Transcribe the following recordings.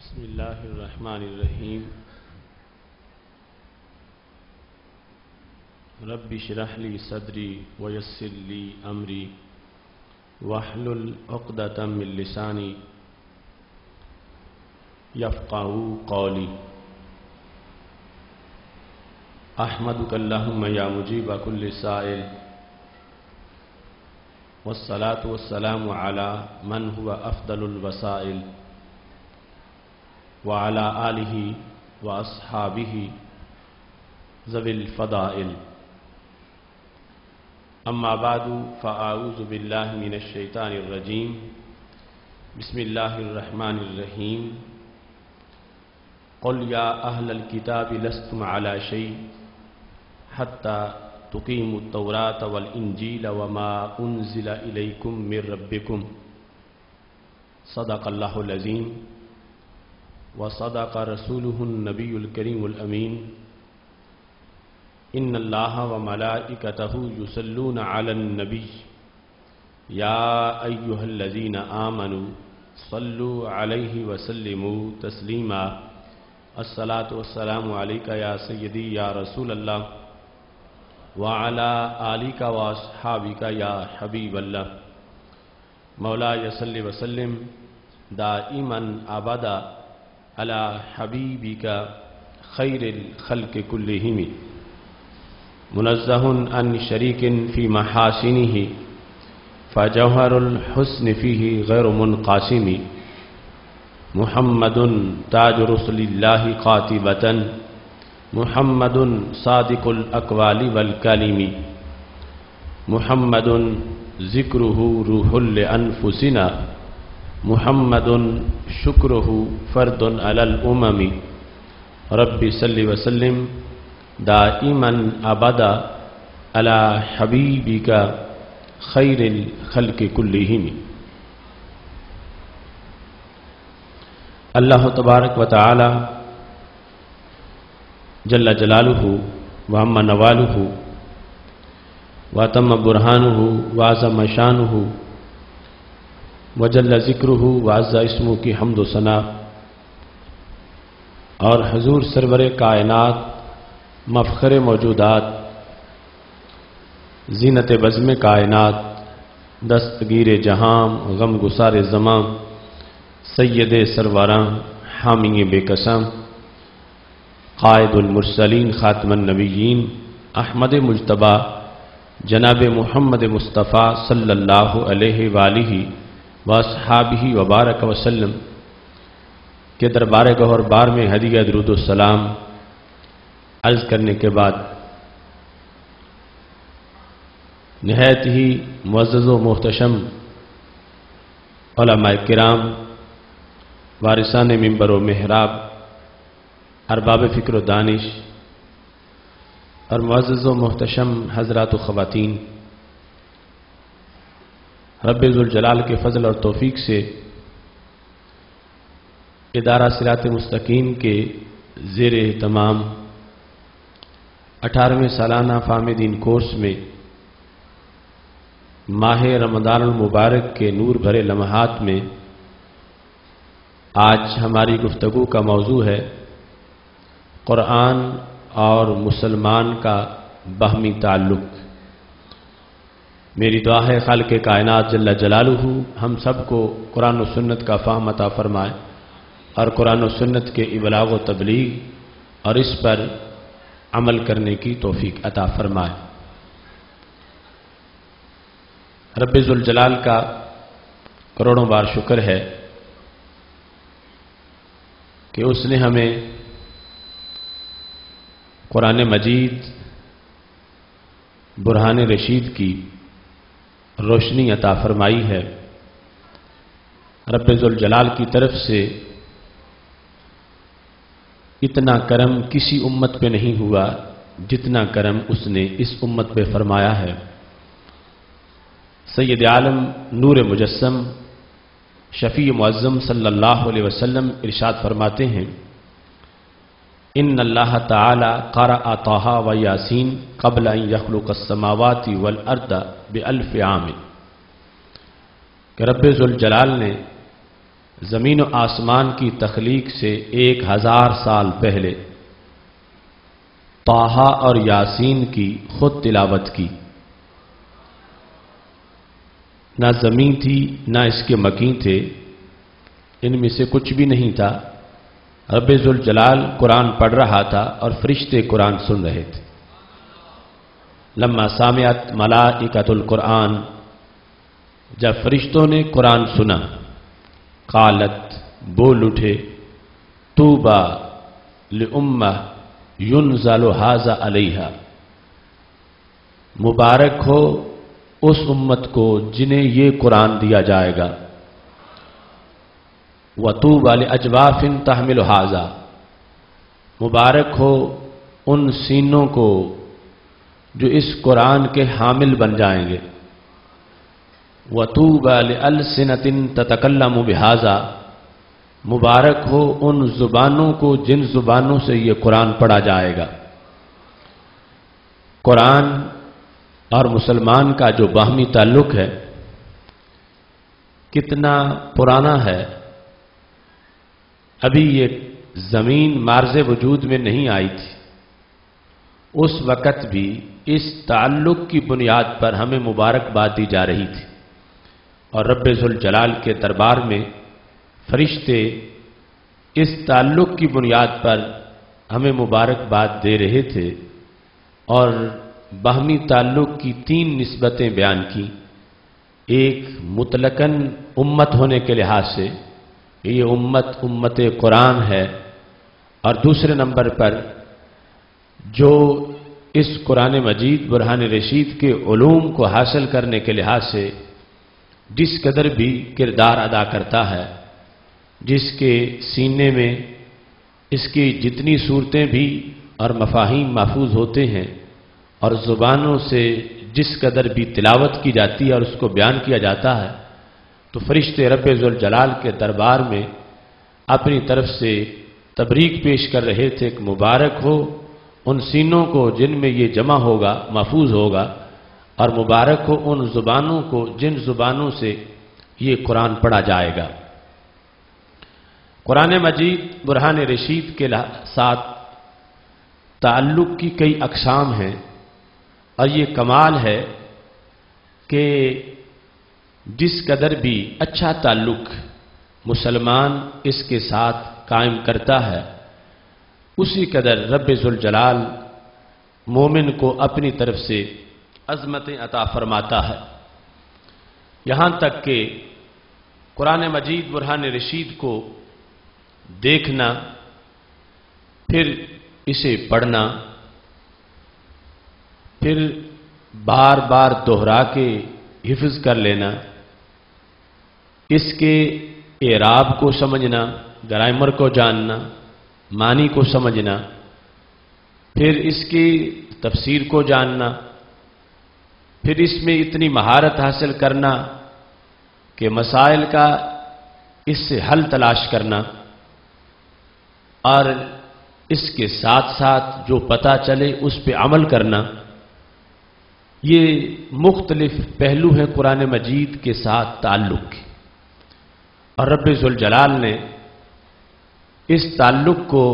بسم اللہ الرحمن الرحیم رب اشرح لی صدری ویسر لی امری واحلل عقدۃ من لسانی یفقہوا قولی احمدک اللہم یا مجیب کل سائل والصلاة والسلام علی من هو افضل الوسائل وعلى آلہ واصحابہ ذوی الفضائل اما بعد فاعوذ باللہ من الشیطان الرجیم بسم اللہ الرحمن الرحیم قل یا اہل الکتاب لستم علی شیء حتی تقیموا التوراۃ والانجیل وما انزل الیکم من ربکم صدق اللہ العظیم وصدق رسوله النبی الکریم الامین ان اللہ وملائکتہ یصلون علی النبی یا ایہا الذین آمنوا صلوا علیہ وسلموا تسلیما الصلاۃ والسلام علیک یا سیدی یا رسول اللہ وعلی آلک واصحابک یا حبیب اللہ مولاي صل وسلم دائما ابدا علی حبیبک خیر الخلق کلہم منزہ عن شریک فی محاسنہ فجوہر الحسن فیہ غیر منقاسم محمد تاج رسل اللہ قاطبۃ محمد صادق الاقوال والکلم محمد ذکرہ روح لانفسنا محمد شکرہ فرد علی الامم رب صلی وسلم دائما ابدا علی حبیبک خیر الخلق کلہم۔ اللہ تبارک و تعالی جل جلالہ وعم نوالہ واتم برہانہ وعظم شانہ وجل ذکرہ وعز اسمہ کی حمد و ثنا اور حضور سرور کائنات مفخر موجودات زینت بزم کائنات دستگیر جہاں غم گسار زماں سید سرواراں حامی بے قسم قائد المرسلین خاتم النبیین احمد مجتبی جناب محمد مصطفیٰ صلی اللہ علیہ وآلہ واصحابہ وبارک وسلم کے دربار گہر بار میں ہدیہ درود السلام عرض کرنے کے بعد نہایت ہی معزز و محتشم علماء کرام وارثان منبر و محراب ارباب فکر و دانش اور معزز و محتشم حضرات و خواتین، رب ذوالجلال کے فضل اور توفیق سے ادارہ صراط مستقیم کے زیر اہتمام 18ویں سالانہ فہم دین کورس میں ماہ رمضان المبارک کے نور بھرے لمحات میں آج ہماری گفتگو کا موضوع ہے قرآن اور مسلمان کا باہمی تعلق۔ میری دعا ہے خالق کائنات جل جلالہ ہم سب کو قرآن و سنت کا فہم عطا فرمائے اور قرآن و سنت کے ابلاغ و تبلیغ اور اس پر عمل کرنے کی توفیق عطا فرمائے۔ رب ذوالجلال کا کروڑوں بار شکر ہے کہ اس نے ہمیں قرآن مجید برہان رشید کی روشنی عطا فرمائی ہے۔ رب ذوالجلال کی طرف سے اتنا کرم کسی امت پہ نہیں ہوا جتنا کرم اس نے اس امت پہ فرمایا ہے۔ سید عالم نور مجسم شفیع معظم صلی اللہ علیہ وسلم ارشاد فرماتے ہیں ان اللہ تعالی قرأ طٰہٰ و یاسین قبل ان یخلق السماوات والارض ب1000 عام کہ رب ذوالجلال نے زمین و آسمان کی تخلیق سے 1000 سال پہلے طٰہٰ اور یاسین کی خود تلاوت کی۔ نہ زمین تھی نہ اس کے مکین تھے، ان میں سے کچھ بھی نہیں تھا۔ رب ذوالجلال قرآن پڑھ رہا تھا اور فرشتے قرآن سن رہے تھے۔ لما سمعت ملائکۃ القرآن، جب فرشتوں نے قرآن سنا، قالت، بول اٹھے، طوبیٰ لأمہ ينزل ھذا علیہا، مبارک ہو اس امت کو جنہیں یہ قرآن دیا جائے گا۔ وطوبیٰ لأجواف تحمل ھذا، مبارک ہو ان سینوں کو جو اس قرآن کے حامل بن جائیں گے۔ وطوبیٰ لألسنۃ تتکلم بھذا، مبارک ہو ان زبانوں کو جن زبانوں سے یہ قرآن پڑھا جائے گا۔ قرآن اور مسلمان کا جو باہمی تعلق ہے کتنا پرانا ہے۔ ابھی یہ زمین معرض وجود میں نہیں آئی تھی، اس وقت بھی اس تعلق کی بنیاد پر ہمیں مبارکباد دی جا رہی تھی، اور رب ذوالجلال کے دربار میں فرشتے اس تعلق کی بنیاد پر ہمیں مبارکباد دے رہے تھے، اور باہمی تعلق کی 3 نسبتیں بیان کی۔ ایک مطلقاً امت ہونے کے لحاظ سے یہ امت قرآن ہے، اور دوسرے نمبر پر جو اس قرآن مجید برہان رشید کے علوم کو حاصل کرنے کے لحاظ سے جس قدر بھی کردار ادا کرتا ہے، جس کے سینے میں اس کی جتنی صورتیں بھی اور مفاہیم محفوظ ہوتے ہیں، اور زبانوں سے جس قدر بھی تلاوت کی جاتی ہے اور اس کو بیان کیا جاتا ہے، تو فرشتے رب ذوالجلال کے دربار میں اپنی طرف سے تبریک پیش کر رہے تھے کہ مبارک ہو ان سینوں کو جن میں یہ جمع ہوگا، محفوظ ہوگا، اور مبارک ہو ان زبانوں کو جن زبانوں سے یہ قرآن پڑھا جائے گا۔ قرآن مجید برہان رشید کے ساتھ تعلق کی کئی اقسام ہیں، اور یہ کمال ہے کہ جس قدر بھی اچھا تعلق مسلمان اس کے ساتھ قائم کرتا ہے، اسی قدر رب ذوالجلال مومن کو اپنی طرف سے عظمتیں عطا فرماتا ہے۔ یہاں تک کہ قرآن مجید برہان رشید کو دیکھنا، پھر اسے پڑھنا، پھر بار بار دہرا کے حفظ کر لینا، اس کے اعراب کو سمجھنا، گرامر کو جاننا، معنی کو سمجھنا، پھر اس کی تفسیر کو جاننا، پھر اس میں اتنی مہارت حاصل کرنا کہ مسائل کا اس سے حل تلاش کرنا، اور اس کے ساتھ ساتھ جو پتہ چلے اس پہ عمل کرنا، یہ مختلف پہلو ہیں قرآن مجید کے ساتھ تعلق کے، اور رب ذوالجلال نے اس تعلق کو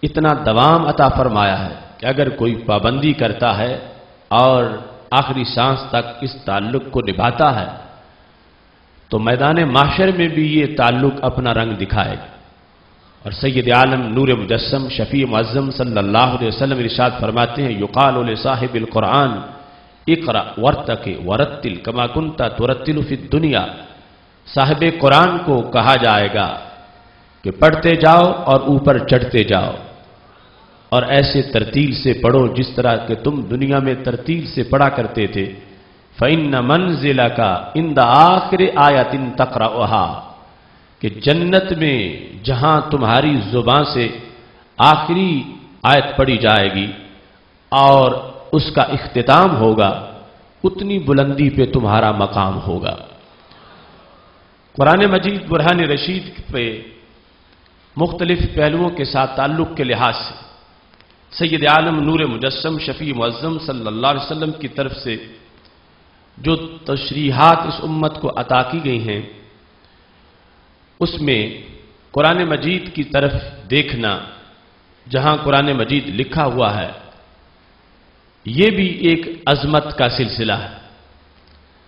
اتنا دوام عطا فرمایا ہے کہ اگر کوئی پابندی کرتا ہے اور آخری سانس تک اس تعلق کو نبھاتا ہے تو میدان محشر میں بھی یہ تعلق اپنا رنگ دکھائے گا۔ اور سید عالم نور مجسم شفیع معظم صلی اللہ علیہ وسلم ارشاد فرماتے ہیں، یقال لصاحب القرآن اقرأ ورتقِ ورتل کما کنت ترتل فی الدنیا، صاحب قرآن کو کہا جائے گا کہ پڑھتے جاؤ اور اوپر چڑھتے جاؤ، اور ایسے ترتیل سے پڑھو جس طرح کہ تم دنیا میں ترتیل سے پڑھا کرتے تھے۔ فَإِنَّ مَنزِلَكَ عِندَ آخِرِ آیَةٍ تَقْرَؤُهَا، کہ جنت میں جہاں تمہاری زبان سے آخری آیت پڑھی جائے گی اور اس کا اختتام ہوگا، اتنی بلندی پہ تمہارا مقام ہوگا۔ قرآن مجید برہان رشید پہ مختلف پہلوؤں کے ساتھ تعلق کے لحاظ سے سید عالم نور مجسم شفیع معظم صلی اللہ علیہ وسلم کی طرف سے جو تشریحات اس امت کو عطا کی گئی ہیں، اس میں قرآن مجید کی طرف دیکھنا جہاں قرآن مجید لکھا ہوا ہے، یہ بھی ایک عظمت کا سلسلہ ہے۔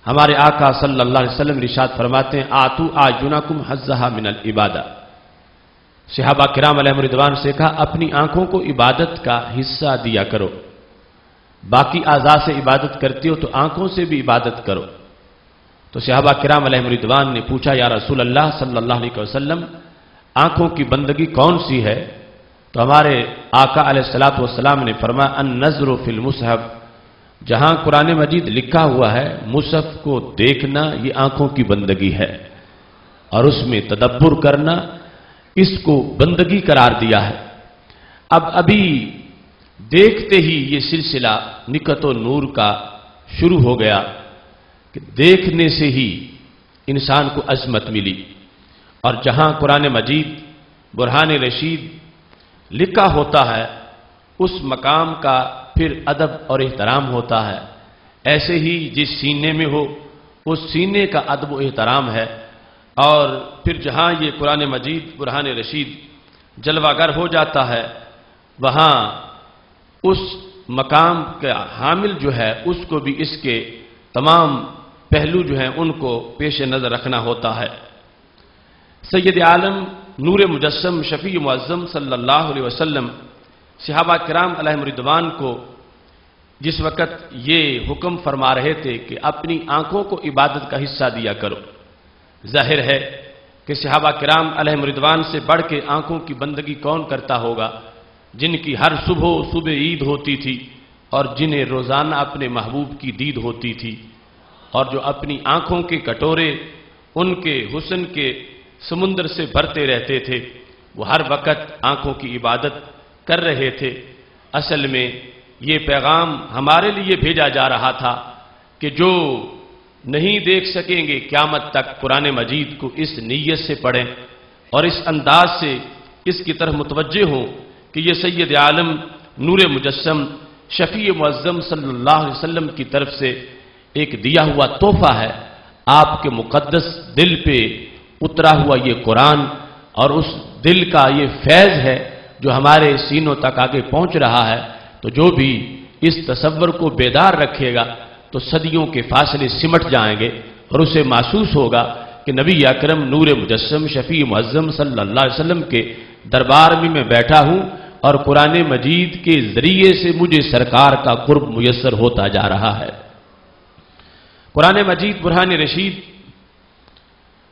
ہمارے آقا صلی اللہ علیہ وسلم ارشاد فرماتے ہیں آتو اعینکم حظھا من العبادہ۔ صحابہ کرام علیہم رضوان سے کہا اپنی آنکھوں کو عبادت کا حصہ دیا کرو، باقی اعضاء سے عبادت کرتے ہو تو آنکھوں سے بھی عبادت کرو۔ تو صحابہ کرام علیہم رضوان نے پوچھا یا رسول اللہ صلی اللہ علیہ وسلم آنکھوں کی بندگی کون سی ہے؟ تو ہمارے آقا علیہ الصلوۃ والسلام نے فرمایا النظر فی المصحف، جہاں قرآن مجید لکھا ہوا ہے مصحف کو دیکھنا یہ آنکھوں کی بندگی ہے، اور اس میں تدبر کرنا اس کو بندگی قرار دیا ہے۔ اب ابھی دیکھتے ہی یہ سلسلہ نکت و نور کا شروع ہو گیا کہ دیکھنے سے ہی انسان کو عظمت ملی، اور جہاں قرآن مجید برہان رشید لکھا ہوتا ہے اس مقام کا پھر ادب اور احترام ہوتا ہے۔ ایسے ہی جس سینے میں ہو اس سینے کا ادب و احترام ہے، اور پھر جہاں یہ قرآن مجید برہان رشید جلوہ گر ہو جاتا ہے وہاں اس مقام کا حامل جو ہے اس کو بھی اس کے تمام پہلو جو ہیں ان کو پیش نظر رکھنا ہوتا ہے۔ سید عالم نور مجسم شفیع معظم صلی اللہ علیہ وسلم صحابہ کرام علیہم رضوان کو جس وقت یہ حکم فرما رہے تھے کہ اپنی آنکھوں کو عبادت کا حصہ دیا کرو، ظاہر ہے کہ صحابہ کرام علیہم رضوان سے بڑھ کے آنکھوں کی بندگی کون کرتا ہوگا، جن کی ہر صبح عید ہوتی تھی اور جنہیں روزانہ اپنے محبوب کی دید ہوتی تھی، اور جو اپنی آنکھوں کے کٹورے ان کے حسن کے سمندر سے بھرتے رہتے تھے، وہ ہر وقت آنکھوں کی عبادت کر رہے تھے۔ اصل میں یہ پیغام ہمارے لیے بھیجا جا رہا تھا کہ جو نہیں دیکھ سکیں گے قیامت تک قرآن مجید کو اس نیت سے پڑھیں اور اس انداز سے اس کی طرف متوجہ ہوں کہ یہ سید عالم نور مجسم شفیع معظم صلی اللہ علیہ وسلم کی طرف سے ایک دیا ہوا تحفہ ہے، آپ کے مقدس دل پہ اترا ہوا یہ قرآن، اور اس دل کا یہ فیض ہے جو ہمارے سینوں تک آگے پہنچ رہا ہے۔ تو جو بھی اس تصور کو بیدار رکھے گا تو صدیوں کے فاصلے سمٹ جائیں گے، اور اسے محسوس ہوگا کہ نبی اکرم نور مجسم شفیع معظم صلی اللہ علیہ وسلم کے دربار میں بیٹھا ہوں اور قرآن مجید کے ذریعے سے مجھے سرکار کا قرب میسر ہوتا جا رہا ہے۔ قرآن مجید برہان رشید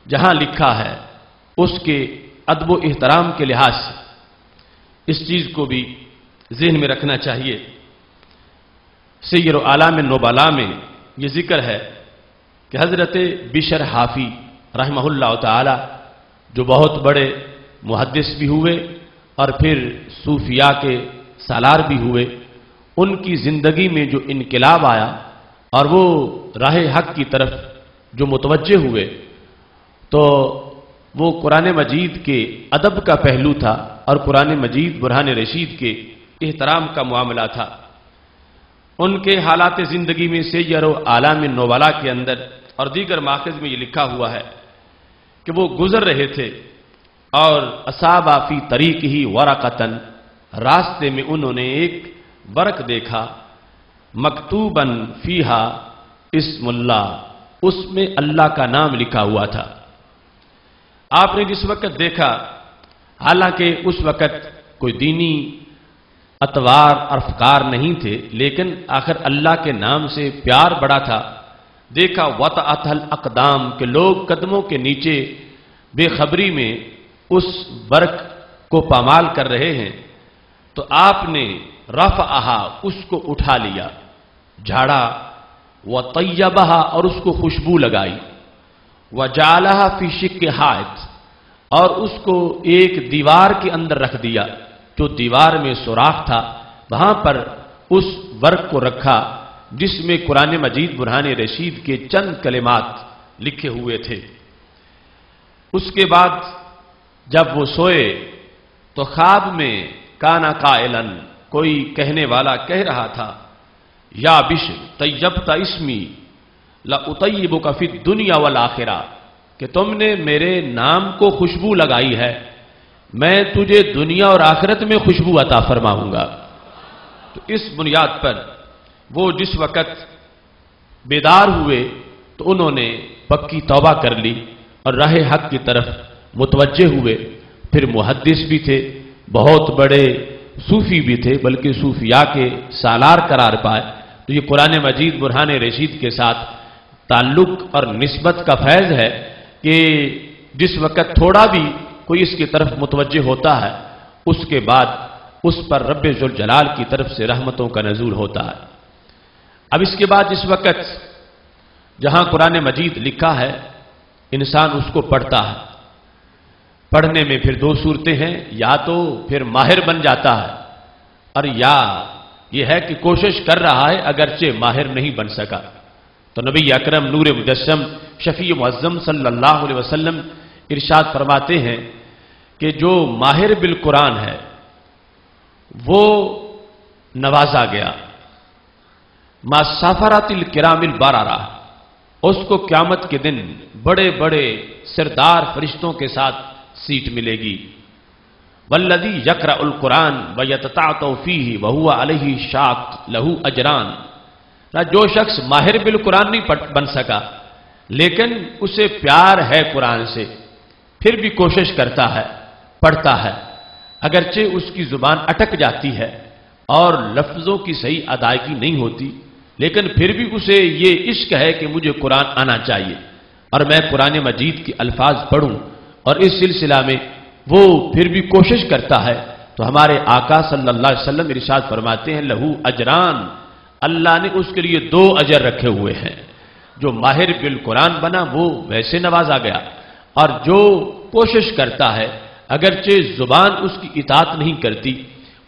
جہاں لکھا ہے اس کے ادب و احترام کے لحاظ سے اس چیز کو بھی ذہن میں رکھنا چاہیے۔ سیر اعلام نبلاء میں یہ ذکر ہے کہ حضرت بشر حافی رحمہ اللہ تعالی جو بہت بڑے محدث بھی ہوئے اور پھر صوفیاء کے سالار بھی ہوئے، ان کی زندگی میں جو انقلاب آیا اور وہ راہ حق کی طرف جو متوجہ ہوئے تو وہ قرآن مجید کے ادب کا پہلو تھا اور قرآن مجید برہان رشید کے احترام کا معاملہ تھا۔ ان کے حالات زندگی میں سیر اعلام نبلاء کے اندر اور دیگر ماخذ میں یہ لکھا ہوا ہے کہ وہ گزر رہے تھے اور اصابہ فی طریق ہی ورقتن، راستے میں انہوں نے ایک ورق دیکھا، مکتوباً فیہا اسم اللہ، اس میں اللہ کا نام لکھا ہوا تھا۔ آپ نے جس وقت دیکھا، حالانکہ اس وقت کوئی دینی اطوار اور افکار نہیں تھے، لیکن آخر اللہ کے نام سے پیار بڑا تھا، دیکھا وطأت الاقدام کہ لوگ قدموں کے نیچے بے خبری میں اس برق کو پامال کر رہے ہیں، تو آپ نے رفعہا، اس کو اٹھا لیا، جھاڑا، وطیبہا، اور اس کو خوشبو لگائی، وجعلہا فی شق حائط، اور اس کو ایک دیوار کے اندر رکھ دیا، جو دیوار میں سوراخ تھا وہاں پر اس ورق کو رکھا جس میں قرآن مجید برہان رشید کے چند کلمات لکھے ہوئے تھے۔ اس کے بعد جب وہ سوئے تو خواب میں کانا قائلن، کوئی کہنے والا کہہ رہا تھا، یا بشر طیبت اسمی لأطیبک فی الدنیا والآخرہ، کہ کہ تم نے میرے نام کو خوشبو لگائی ہے، میں تجھے دنیا اور آخرت میں خوشبو عطا فرماؤں گا۔ تو اس بنیاد پر وہ جس وقت بیدار ہوئے تو انہوں نے پکی توبہ کر لی اور راہ حق کی طرف متوجہ ہوئے۔ پھر محدث بھی تھے، بہت بڑے صوفی بھی تھے، بلکہ صوفیاء کے سالار قرار پائے۔ تو یہ قرآن مجید برہان رشید کے ساتھ تعلق اور نسبت کا فیض ہے کہ جس وقت تھوڑا بھی کوئی اس کی طرف متوجہ ہوتا ہے، اس کے بعد اس پر رب ذوالجلال کی طرف سے رحمتوں کا نزول ہوتا ہے۔ اب اس کے بعد اس وقت جہاں قرآن مجید لکھا ہے، انسان اس کو پڑھتا ہے۔ پڑھنے میں پھر دو صورتیں ہیں، یا تو پھر ماہر بن جاتا ہے، اور یا یہ ہے کہ کوشش کر رہا ہے اگرچہ ماہر نہیں بن سکا۔ تو نبی اکرم نور مجسم شفیع معظم صلی اللہ علیہ وسلم ارشاد فرماتے ہیں کہ جو ماہر بالقرآن ہے وہ نوازا گیا، ما سافرات الکرام البررہ، اس کو قیامت کے دن بڑے بڑے سردار فرشتوں کے ساتھ سیٹ ملے گی۔ والذی یقرأ القرآن ویتتعتع فیہ وہو علیہ شاق لہ اجران۔ جو شخص ماہر بالقرآن نہیں بن سکا لیکن اسے پیار ہے قرآن سے، پھر بھی کوشش کرتا ہے، پڑھتا ہے، اگرچہ اس کی زبان اٹک جاتی ہے اور لفظوں کی صحیح ادائیگی نہیں ہوتی، لیکن پھر بھی اسے یہ عشق ہے کہ مجھے قرآن آنا چاہیے اور میں قرآن مجید کے الفاظ پڑھوں، اور اس سلسلہ میں وہ پھر بھی کوشش کرتا ہے، تو ہمارے آقا صلی اللہ علیہ وسلم ارشاد فرماتے ہیں لہو اجران، اللہ نے اس کے لیے 2 اجر رکھے ہوئے ہیں۔ جو ماہر بالقرآن بنا وہ ویسے نوازا گیا، اور جو کوشش کرتا ہے اگرچہ زبان اس کی اطاعت نہیں کرتی،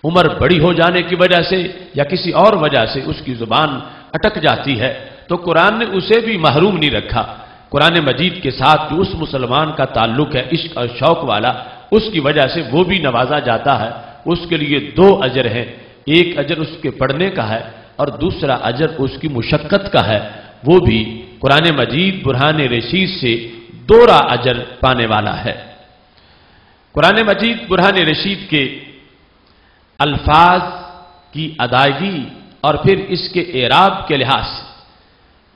عمر بڑی ہو جانے کی وجہ سے یا کسی اور وجہ سے اس کی زبان اٹک جاتی ہے، تو قرآن نے اسے بھی محروم نہیں رکھا۔ قرآن مجید کے ساتھ جو اس مسلمان کا تعلق ہے عشق اور شوق والا، اس کی وجہ سے وہ بھی نوازا جاتا ہے۔ اس کے لیے 2 اجر ہیں، ایک اجر اس کے پڑھنے کا ہے اور دوسرا اجر اس کی مشقت کا ہے، وہ بھی قرآن مجید برہان رشید سے دوہرا اجر پانے والا ہے۔ قرآن مجید برہان رشید کے الفاظ کی ادائیگی اور پھر اس کے اعراب کے لحاظ سے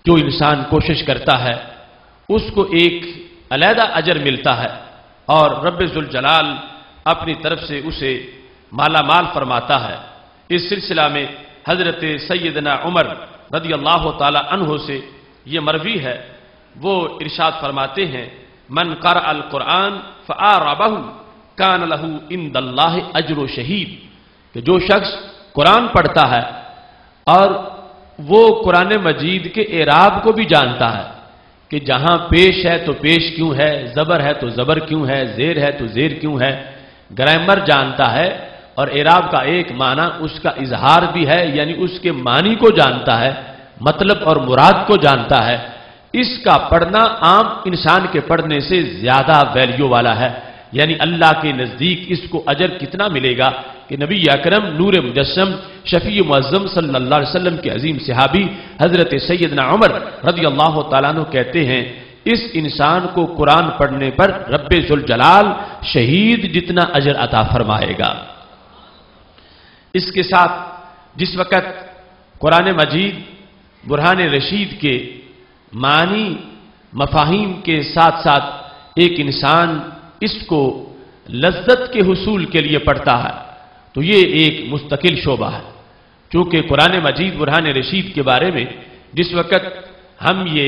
جو انسان کوشش کرتا ہے اس کو ایک علیحدہ اجر ملتا ہے، اور رب ذوالجلال اپنی طرف سے اسے مالا مال فرماتا ہے۔ اس سلسلہ میں حضرت سیدنا عمر رضی اللہ تعالی عنہ سے یہ مروی ہے، وہ ارشاد فرماتے ہیں من قرأ القرآن فآربہ کان لہ عند اللہ اجر شہید، کہ جو شخص قرآن پڑھتا ہے اور وہ قرآن مجید کے اعراب کو بھی جانتا ہے کہ جہاں پیش ہے تو پیش کیوں ہے، زبر ہے تو زبر کیوں ہے، زیر ہے تو زیر کیوں ہے، گرامر جانتا ہے، اور اعراب کا ایک معنی اس کا اظہار بھی ہے، یعنی اس کے معنی کو جانتا ہے، مطلب اور مراد کو جانتا ہے، اس کا پڑھنا عام انسان کے پڑھنے سے زیادہ ویلیو والا ہے۔ یعنی اللہ کے نزدیک اس کو اجر کتنا ملے گا کہ نبی اکرم نور مجسم شفیع معظم صلی اللہ علیہ وسلم کے عظیم صحابی حضرت سیدنا عمر رضی اللہ تعالیٰ عنہ کہتے ہیں اس انسان کو قرآن پڑھنے پر رب ذوالجلال شہید جتنا اجر عطا فرمائے گا۔ اس کے ساتھ جس وقت قرآن مجید برہان رشید کے معنی مفاہیم کے ساتھ ساتھ ایک انسان اس کو لذت کے حصول کے لیے پڑھتا ہے تو یہ ایک مستقل شعبہ ہے۔ چونکہ قرآن مجید برہان رشید کے بارے میں جس وقت ہم یہ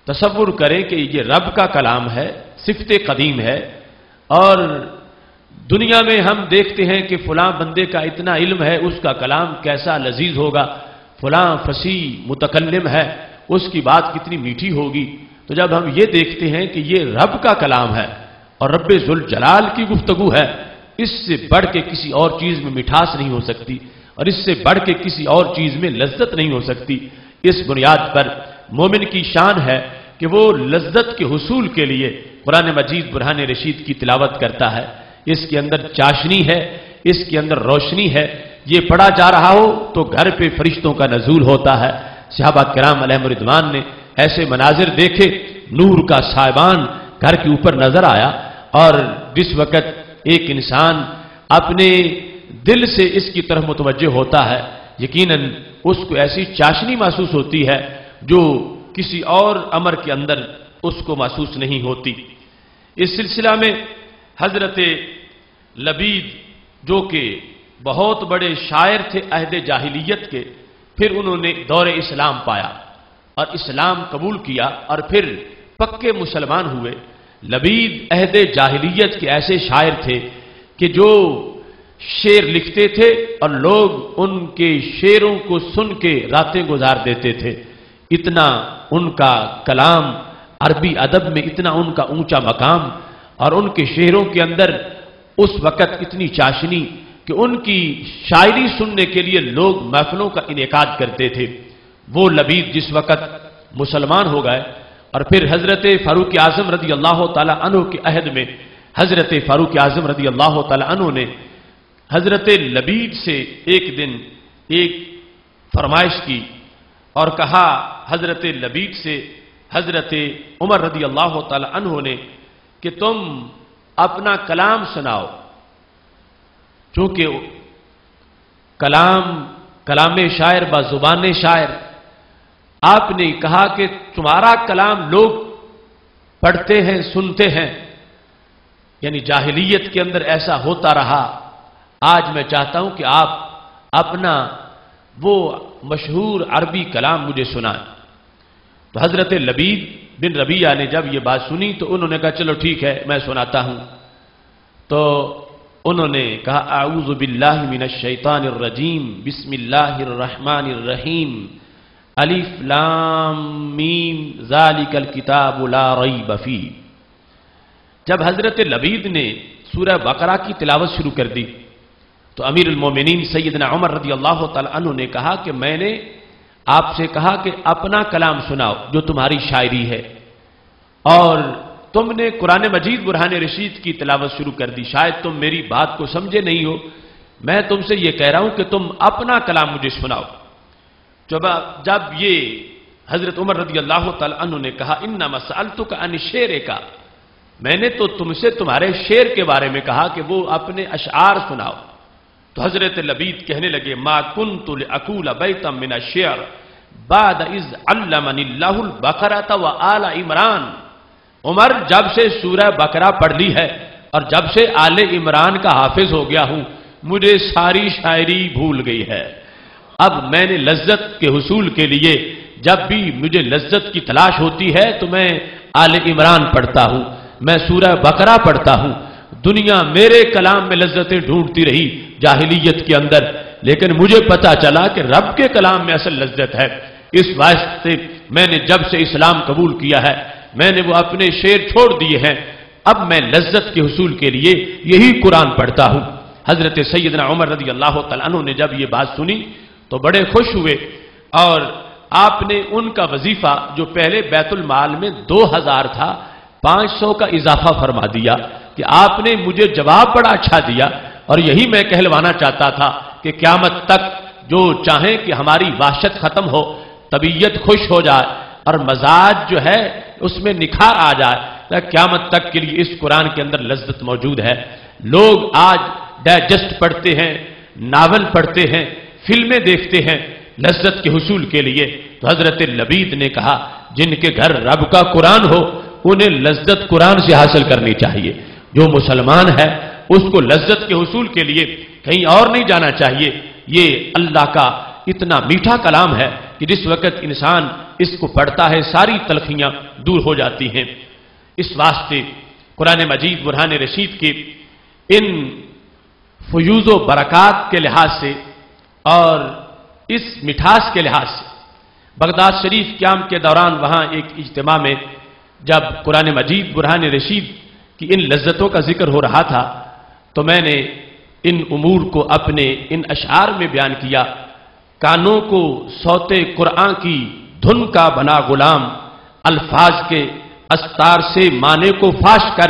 تصور کریں کہ یہ رب کا کلام ہے، صفت قدیم ہے، اور دنیا میں ہم دیکھتے ہیں کہ فلاں بندے کا اتنا علم ہے، اس کا کلام کیسا لذیذ ہوگا، فلاں فصیح متکلم ہے، اس کی بات کتنی میٹھی ہوگی، تو جب ہم یہ دیکھتے ہیں کہ یہ رب کا کلام ہے اور رب ذوالجلال کی گفتگو ہے، اس سے بڑھ کے کسی اور چیز میں مٹھاس نہیں ہو سکتی اور اس سے بڑھ کے کسی اور چیز میں لذت نہیں ہو سکتی۔ اس بنیاد پر مومن کی شان ہے کہ وہ لذت کے حصول کے لیے قرآن مجید برہان رشید کی تلاوت کرتا ہے۔ اس کے اندر چاشنی ہے، اس کے اندر روشنی ہے، یہ پڑھا جا رہا ہو تو گھر پہ فرشتوں کا نزول ہوتا ہے۔ صحابہ کرام علیہم رضوان نے ایسے مناظر دیکھے، نور کا سائبان گھر کے اوپر نظر آیا، اور جس وقت ایک انسان اپنے دل سے اس کی طرف متوجہ ہوتا ہے، یقیناً اس کو ایسی چاشنی محسوس ہوتی ہے جو کسی اور امر کے اندر اس کو محسوس نہیں ہوتی۔ اس سلسلہ میں حضرت لبید جو کہ بہت بڑے شاعر تھے عہد جاہلیت کے، پھر انہوں نے دور اسلام پایا اور اسلام قبول کیا اور پھر پکے مسلمان ہوئے۔ لبید عہد جاہلیت کے ایسے شاعر تھے کہ جو شعر لکھتے تھے اور لوگ ان کے شعروں کو سن کے راتیں گزار دیتے تھے۔ اتنا ان کا کلام عربی ادب میں، اتنا ان کا اونچا مقام، اور ان کے شعروں کے اندر اس وقت اتنی چاشنی کہ ان کی شاعری سننے کے لیے لوگ محفلوں کا انعقاد کرتے تھے۔ وہ لبید جس وقت مسلمان ہو گئے، اور پھر حضرت فاروق اعظم رضی اللہ تعالی عنہ کے عہد میں حضرت فاروق اعظم رضی اللہ تعالی عنہ نے حضرت لبید سے ایک دن ایک فرمائش کی اور کہا، حضرت لبید سے حضرت عمر رضی اللہ تعالی عنہ نے کہ تم اپنا کلام سناؤ، چونکہ کلام شاعر با زبان شاعر۔ آپ نے کہا کہ تمہارا کلام لوگ پڑھتے ہیں، سنتے ہیں، یعنی جاہلیت کے اندر ایسا ہوتا رہا۔ آج میں چاہتا ہوں کہ آپ اپنا وہ مشہور عربی کلام مجھے سنائیں۔ تو حضرت لبید بن ربیعہ نے جب یہ بات سنی تو انہوں نے کہا چلو ٹھیک ہے میں سناتا ہوں۔ تو انہوں نے کہا اعوذ باللہ من الشیطان الرجیم بسم اللہ الرحمن الرحیم الف لام میم ذالک الکتاب لا ریب فیہ۔ جب حضرت لبید نے سورہ بقرہ کی تلاوت شروع کر دی تو امیر المومنین سیدنا عمر رضی اللہ تعالی عنہ نے کہا کہ میں نے آپ سے کہا کہ اپنا کلام سناؤ جو تمہاری شاعری ہے، اور تم نے قرآن مجید برہان رشید کی تلاوت شروع کر دی۔ شاید تم میری بات کو سمجھے نہیں ہو، میں تم سے یہ کہہ رہا ہوں کہ تم اپنا کلام مجھے سناؤ۔ جب یہ حضرت عمر رضی اللہ تعالی عنہ نے کہا انما سألتک عن شعرک، میں نے تو تم سے تمہارے شعر کے بارے میں کہا کہ وہ اپنے اشعار سناؤ، تو حضرت لبید کہنے لگے ما کنت لاقول بیتا من الشعر بعد اذ علمنی اللہ البقرۃ وآل عمران۔ عمر جب سے سورہ بقرہ پڑھ لی ہے اور جب سے آل عمران کا حافظ ہو گیا ہوں مجھے ساری شاعری بھول گئی ہے۔ اب میں نے لذت کے حصول کے لیے جب بھی مجھے لذت کی تلاش ہوتی ہے تو میں آل عمران پڑھتا ہوں، میں سورہ بقرہ پڑھتا ہوں۔ دنیا میرے کلام میں لذتیں ڈھونڈتی رہی جاہلیت کے اندر، لیکن مجھے پتا چلا کہ رب کے کلام میں اصل لذت ہے۔ اس واسطے میں نے جب سے اسلام قبول کیا ہے میں نے وہ اپنے شعر چھوڑ دیے ہیں، اب میں لذت کے حصول کے لیے یہی قرآن پڑھتا ہوں۔ حضرت سیدنا عمر رضی اللہ تعالیٰ عنہ نے جب یہ بات سنی تو بڑے خوش ہوئے، اور آپ نے ان کا وظیفہ جو پہلے بیت المال میں 2000 تھا 500 کا اضافہ فرما دیا کہ آپ نے مجھے جواب بڑا اچھا دیا، اور یہی میں کہلوانا چاہتا تھا کہ قیامت تک جو چاہیں کہ ہماری وحشت ختم ہو، طبیعت خوش ہو جائے اور مزاج جو ہے اس میں نکھار آ جائے، قیامت تک کے لیے اس قرآن کے اندر لذت موجود ہے۔ لوگ آج ڈائجسٹ پڑھتے ہیں، ناول پڑھتے ہیں، فلمیں دیکھتے ہیں لذت کے حصول کے لیے، تو حضرت لبید نے کہا جن کے گھر رب کا قرآن ہو انہیں لذت قرآن سے حاصل کرنی چاہیے۔ جو مسلمان ہے اس کو لذت کے حصول کے لیے کہیں اور نہیں جانا چاہیے۔ یہ اللہ کا اتنا میٹھا کلام ہے کہ جس وقت انسان اس کو پڑھتا ہے ساری تلخیاں دور ہو جاتی ہیں۔ اس واسطے قرآن مجید برہان رشید کے ان فیوز و برکات کے لحاظ سے اور اس مٹھاس کے لحاظ سے بغداد شریف قیام کے دوران وہاں ایک اجتماع میں جب قرآن مجید برہان رشید کی ان لذتوں کا ذکر ہو رہا تھا تو میں نے ان امور کو اپنے ان اشعار میں بیان کیا۔ کانوں کو صوتے قرآن کی دھن کا بنا غلام، الفاظ کے استار سے معنی کو فاش کر،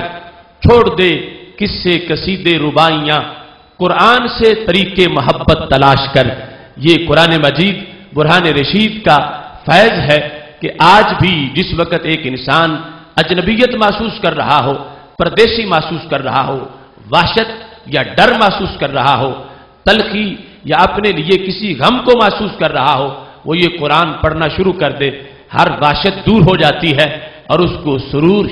چھوڑ دے قصے قصیدے ربائیاں، قرآن سے طریقے محبت تلاش کر۔ یہ قرآن مجید برہان رشید کا فیض ہے کہ آج بھی جس وقت ایک انسان اجنبیت محسوس کر رہا ہو، پردیسی محسوس کر رہا ہو، وحشت یا ڈر محسوس کر رہا ہو، تلخی یا اپنے لیے کسی غم کو محسوس کر رہا ہو، وہ یہ قرآن پڑھنا شروع کر دے، ہر وحشت دور ہو جاتی ہے اور اس کو سرور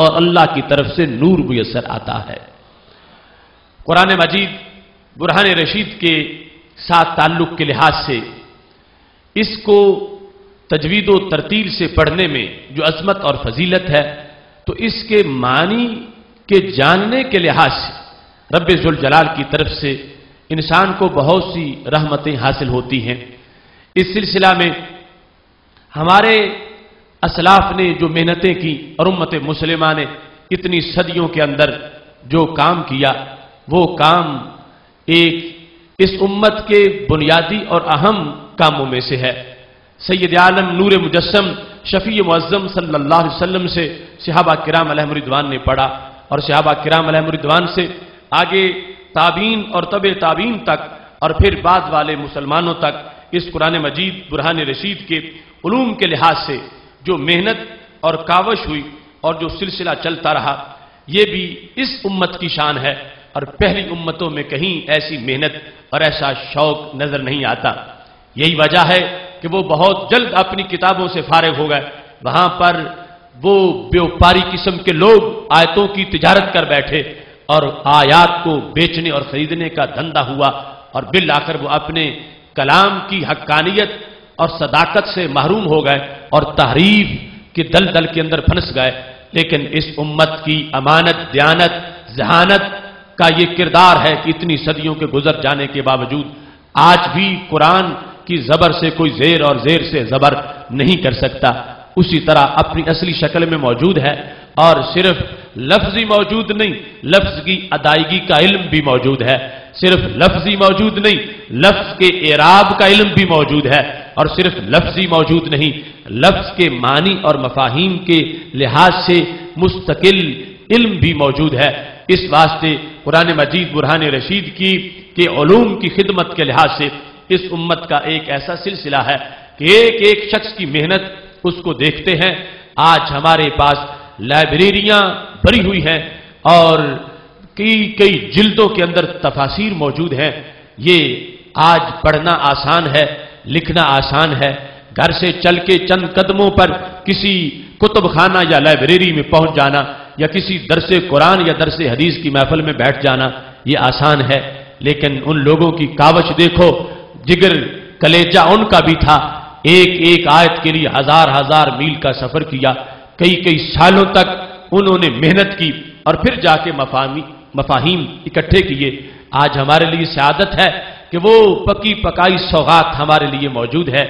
اور اللہ کی طرف سے نور میسر آتا ہے۔ قرآن مجید برہان رشید کے ساتھ تعلق کے لحاظ سے اس کو تجوید و ترتیل سے پڑھنے میں جو عظمت اور فضیلت ہے، تو اس کے معنی کے جاننے کے لحاظ سے رب ذوالجلال کی طرف سے انسان کو بہت سی رحمتیں حاصل ہوتی ہیں۔ اس سلسلہ میں ہمارے اسلاف نے جو محنتیں کی اور امت مسلمہ نے اتنی صدیوں کے اندر جو کام کیا، وہ کام ایک اس امت کے بنیادی اور اہم کاموں میں سے ہے۔ سید عالم نور مجسم شفیع معظم صلی اللہ علیہ وسلم سے صحابہ کرام علیہم رضوان نے پڑھا، اور صحابہ کرام علیہم رضوان سے آگے تابعین اور تبع تابعین تک اور پھر بعد والے مسلمانوں تک اس قرآن مجید برہان رشید کے علوم کے لحاظ سے جو محنت اور کاوش ہوئی اور جو سلسلہ چلتا رہا، یہ بھی اس امت کی شان ہے، اور پہلی امتوں میں کہیں ایسی محنت اور ایسا شوق نظر نہیں آتا۔ یہی وجہ ہے کہ وہ بہت جلد اپنی کتابوں سے فارغ ہو گئے، وہاں پر وہ بیوپاری قسم کے لوگ آیتوں کی تجارت کر بیٹھے اور آیات کو بیچنے اور خریدنے کا دھندا ہوا، اور بالآخر وہ اپنے کلام کی حقانیت اور صداقت سے محروم ہو گئے اور تحریف کے دلدل کے اندر پھنس گئے۔ لیکن اس امت کی امانت، دیانت، ذہانت کا یہ کردار ہے کہ اتنی صدیوں کے گزر جانے کے باوجود آج بھی قرآن کی زبر سے کوئی زیر اور زیر سے زبر نہیں کر سکتا، اسی طرح اپنی اصلی شکل میں موجود ہے، اور صرف لفظی موجود نہیں، لفظ کی ادائیگی کا علم بھی موجود ہے، صرف لفظی موجود نہیں، لفظ کے اعراب کا علم بھی موجود ہے، اور صرف لفظی موجود نہیں، لفظ کے معنی اور مفاہیم کے لحاظ سے مستقل علم بھی موجود ہے۔ اس واسطے قرآن مجید برہان رشید کے علوم کی خدمت کے لحاظ سے اس امت کا ایک ایسا سلسلہ ہے کہ ایک ایک شخص کی محنت اس کو دیکھتے ہیں۔ آج ہمارے پاس لائبریریاں بھری ہوئی ہیں اور کئی جلدوں کے اندر تفاسیر موجود ہیں۔ یہ آج پڑھنا آسان ہے، لکھنا آسان ہے، گھر سے چل کے چند قدموں پر کسی کتب خانہ یا لائبریری میں پہنچ جانا، یا کسی درس قرآن یا درس حدیث کی محفل میں بیٹھ جانا، یہ آسان ہے۔ لیکن ان لوگوں کی کاوش دیکھو، جگر کلیجہ ان کا بھی تھا، ایک ایک آیت کے لیے ہزار ہزار میل کا سفر کیا، کئی سالوں تک انہوں نے محنت کی اور پھر جا کے مفاہیم اکٹھے کیے۔ آج ہمارے لیے سعادت ہے کہ وہ پکی پکائی سوغات ہمارے لیے موجود ہے،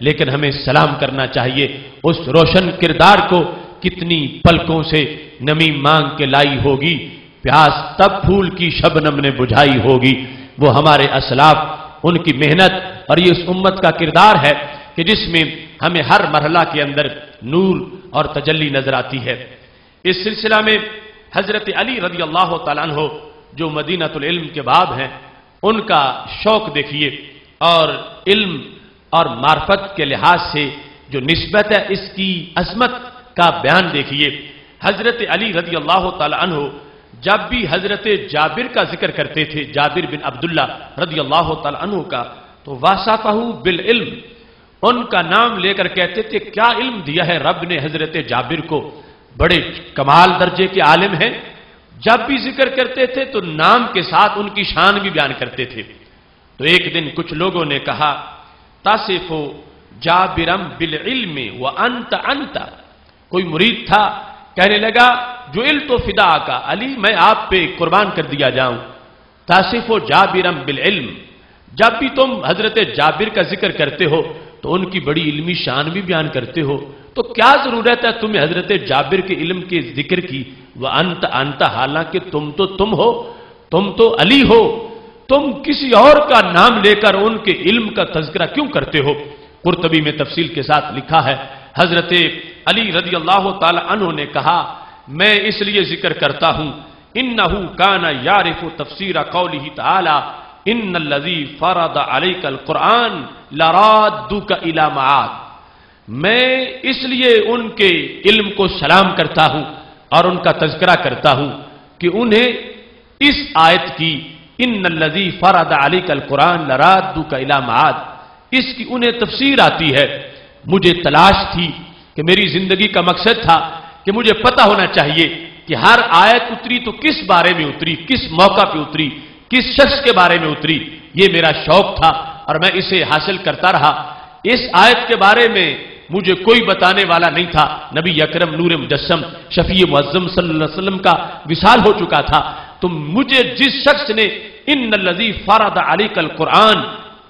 لیکن ہمیں سلام کرنا چاہیے اس روشن کردار کو، کتنی پلکوں سے نمی مانگ کے لائی ہوگی، پیاس تب پھول کی شبنم نے بجھائی ہوگی۔ وہ ہمارے اسلاف، ان کی محنت اور یہ اس امت کا کردار ہے کہ جس میں ہمیں ہر مرحلہ کے اندر نور اور تجلی نظر آتی ہے۔ اس سلسلہ میں حضرت علی رضی اللہ تعالیٰ عنہ جو مدینۃ العلم کے باب ہیں، ان کا شوق دیکھیے، اور علم اور معرفت کے لحاظ سے جو نسبت ہے، اس کی عظمت کا بیان دیکھیے۔ حضرت علی رضی اللہ تعالیٰ عنہ جب بھی حضرت جابر کا ذکر کرتے تھے، جابر بن عبداللہ رضی اللہ تعالیٰ عنہ کا، تو وصفہ بالعلم، ان کا نام لے کر کہتے تھے کیا علم دیا ہے رب نے حضرت جابر کو، بڑے کمال درجے کے عالم ہیں۔ جب بھی ذکر کرتے تھے تو نام کے ساتھ ان کی شان بھی بیان کرتے تھے۔ تو ایک دن کچھ لوگوں نے کہا تصف جابرم بالعلم وانت انت، کوئی مرید تھا کہنے لگا جو علم تو فدا کا علی، میں آپ پہ قربان کر دیا جاؤں، تصف جابرم بالعلم، جب بھی تم حضرت جابر کا ذکر کرتے ہو تو ان کی بڑی علمی شان بھی بیان کرتے ہو، تو کیا ضرورت ہے تمہیں حضرت جابر کے علم کے ذکر کی؟ وانت انت، حالانکہ تم ہو، تم تو علی ہو، تم کسی اور کا نام لے کر ان کے علم کا تذکرہ کیوں کرتے ہو؟ قرطبی میں تفصیل کے ساتھ لکھا ہے، حضرت علی رضی اللہ تعالی عنہ نے کہا میں اس لیے ذکر کرتا ہوں، انہ کان یعرف تفسیر قولہ تعالی ان الذی فرض علیک القرآن لرادک الی معاد، میں اس لیے ان کے علم کو سلام کرتا ہوں اور ان کا تذکرہ کرتا ہوں کہ انہیں اس آیت کی ان الذی فرض علیک القرآن لرادک الی معاد، اس کی انہیں تفسیر آتی ہے۔ مجھے تلاش تھی کہ میری زندگی کا مقصد تھا کہ مجھے پتہ ہونا چاہیے کہ ہر آیت اتری تو کس بارے میں اتری، کس موقع پہ اتری، کس شخص کے بارے میں اتری۔ یہ میرا شوق تھا اور میں اسے حاصل کرتا رہا۔ اس آیت کے بارے میں مجھے کوئی بتانے والا نہیں تھا۔ نبی اکرم نور مجسم شفیع معظم صلی اللہ علیہ وسلم کا وصال ہو چکا تھا، تو مجھے جس شخص نے ان الذی فرض علیک القرآن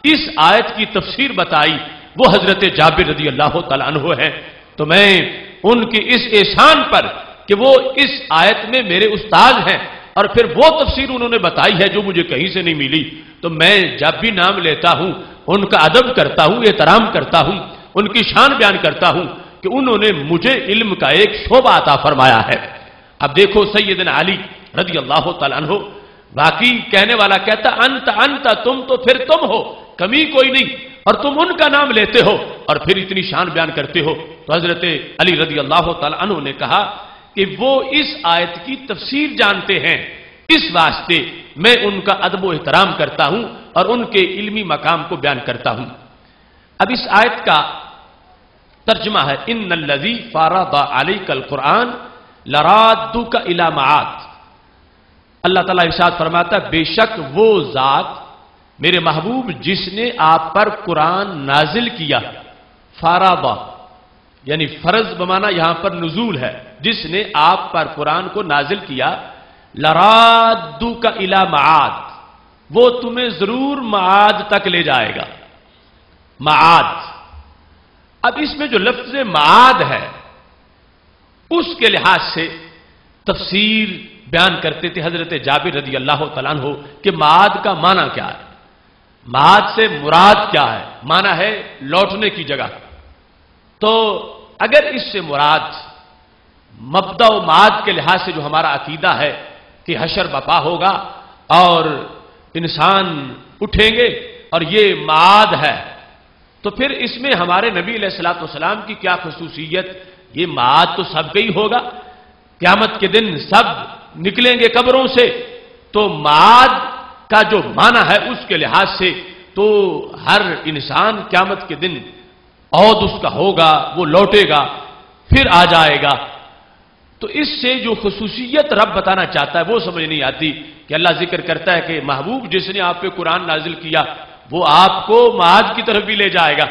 اس آیت کی تفسیر بتائی وہ حضرت جابر رضی اللہ تعالیٰ عنہ ہے۔ تو میں ان کے اس احسان پر کہ وہ اس آیت میں میرے استاد ہیں اور پھر وہ تفسیر انہوں نے بتائی ہے جو مجھے کہیں سے نہیں ملی، تو میں جب بھی نام لیتا ہوں ان کا ادب کرتا ہوں، احترام کرتا ہوں، ان کی شان بیان کرتا ہوں کہ انہوں نے مجھے علم کا ایک شعبہ عطا فرمایا ہے۔ اب دیکھو سیدنا علی رضی اللہ تعالیٰ عنہ، باقی کہنے والا کہتا انت تم تو پھر تم ہو، کمی کوئی نہیں، اور تم ان کا نام لیتے ہو اور پھر اتنی شان بیان کرتے ہو۔ تو حضرت علی رضی اللہ تعالیٰ عنہ نے کہا کہ وہ اس آیت کی تفسیر جانتے ہیں، اس واسطے میں ان کا ادب و احترام کرتا ہوں اور ان کے علمی مقام کو بیان کرتا ہوں۔ اب اس آیت کا ترجمہ ہے ان الذی فرض علیک القرآن لرادک الی معاد۔ اللہ تعالیٰ ارشاد فرماتا ہے بے شک وہ ذات میرے محبوب جس نے آپ پر قرآن نازل کیا، فرض یعنی فرض بمانا یہاں پر نزول ہے، جس نے آپ پر قرآن کو نازل کیا، لرادک الی معاد، وہ تمہیں ضرور معاد تک لے جائے گا۔ معاد، اب اس میں جو لفظ معاد ہے اس کے لحاظ سے تفسیر بیان کرتے تھے حضرت جابر رضی اللہ تعالیٰ عنہ کہ معاد کا معنی کیا ہے، معاد سے مراد کیا ہے، معنی ہے لوٹنے کی جگہ۔ تو اگر اس سے مراد مبدا و معاد کے لحاظ سے جو ہمارا عقیدہ ہے کہ حشر بپا ہوگا اور انسان اٹھیں گے اور یہ معاد ہے، تو پھر اس میں ہمارے نبی علیہ الصلوۃ والسلام کی کیا خصوصیت؟ یہ معاد تو سب کا ہی ہوگا، قیامت کے دن سب نکلیں گے قبروں سے، تو معاد کا جو معنی ہے اس کے لحاظ سے تو ہر انسان قیامت کے دن عود اس کا ہوگا، وہ لوٹے گا، پھر آ جائے گا۔ تو اس سے جو خصوصیت رب بتانا چاہتا ہے وہ سمجھ نہیں آتی کہ اللہ ذکر کرتا ہے کہ محبوب جس نے آپ پہ قرآن نازل کیا وہ آپ کو معاد کی طرف بھی لے جائے گا۔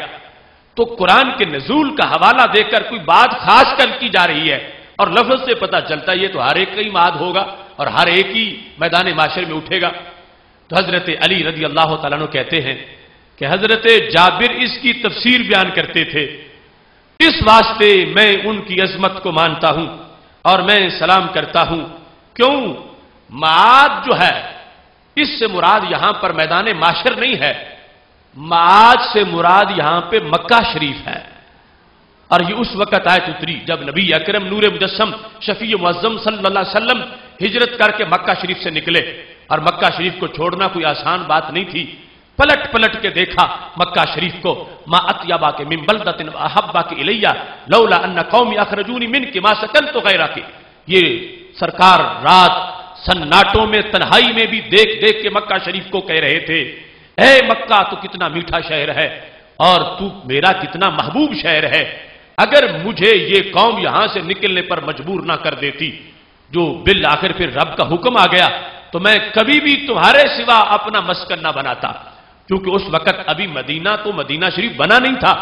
تو قرآن کے نزول کا حوالہ دے کر کوئی بات خاص کر کی جا رہی ہے اور لفظ سے پتہ چلتا ہے یہ تو ہر ایک کا ہی معاد ہوگا اور ہر ایک ہی میدان معاشر میں اٹھے گا۔ تو حضرت علی رضی اللہ تعالیٰ عنہ کہتے ہیں کہ حضرت جابر اس کی تفسیر بیان کرتے تھے، اس واسطے میں ان کی عظمت کو مانتا ہوں اور میں سلام کرتا ہوں۔ کیوں؟ معاد جو ہے اس سے مراد یہاں پر میدان معاشر نہیں ہے، معاد سے مراد یہاں پہ مکہ شریف ہے۔ اور یہ اس وقت آیت اتری جب نبی اکرم نور مجسم شفیع معظم صلی اللہ علیہ وسلم ہجرت کر کے مکہ شریف سے نکلے، اور مکہ شریف کو چھوڑنا کوئی آسان بات نہیں تھی۔ پلٹ پلٹ کے دیکھا مکہ شریف کو، ما اطیبا کے من بلدۃ احبا کے الیہ لولا ان قومی اخرجونی من کے ما سکنت غیرہ کے۔ یہ سرکار رات سناٹوں میں تنہائی میں بھی دیکھ دیکھ کے مکہ شریف کو کہہ رہے تھے، اے مکہ تو کتنا میٹھا شہر ہے اور تو میرا کتنا محبوب شہر ہے، اگر مجھے یہ قوم یہاں سے نکلنے پر مجبور نہ کر دیتی، جو بالآخر پھر رب کا حکم آ گیا، تو میں کبھی بھی تمہارے سوا اپنا مسکن نہ بناتا، کیونکہ اس وقت ابھی مدینہ تو مدینہ شریف بنا نہیں تھا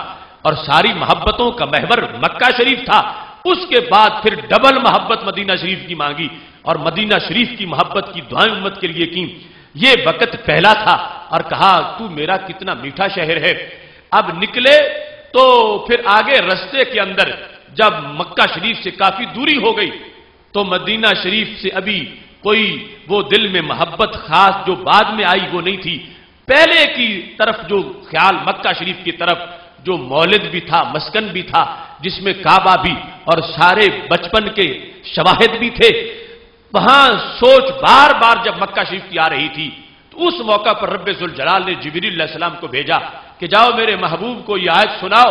اور ساری محبتوں کا محور مکہ شریف تھا۔ اس کے بعد پھر ڈبل محبت مدینہ شریف کی مانگی اور مدینہ شریف کی محبت کی دعائیں امت کے لیے کی۔ یہ وقت پہلا تھا اور کہا تو میرا کتنا میٹھا شہر ہے۔ اب نکلے تو پھر آگے رستے کے اندر جب مکہ شریف سے کافی دوری ہو گئی تو مدینہ شریف سے ابھی کوئی وہ دل میں محبت خاص جو بعد میں آئی وہ نہیں تھی، پہلے کی طرف جو خیال مکہ شریف کی طرف جو مولد بھی تھا، مسکن بھی تھا، جس میں کعبہ بھی اور سارے بچپن کے شواہد بھی تھے، وہاں سوچ بار بار جب مکہ شریف کی آ رہی تھی تو اس موقع پر رب ذوالجلال نے جبریل علیہ السلام کو بھیجا کہ جاؤ میرے محبوب کو یہ آیت سناؤ،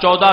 14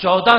14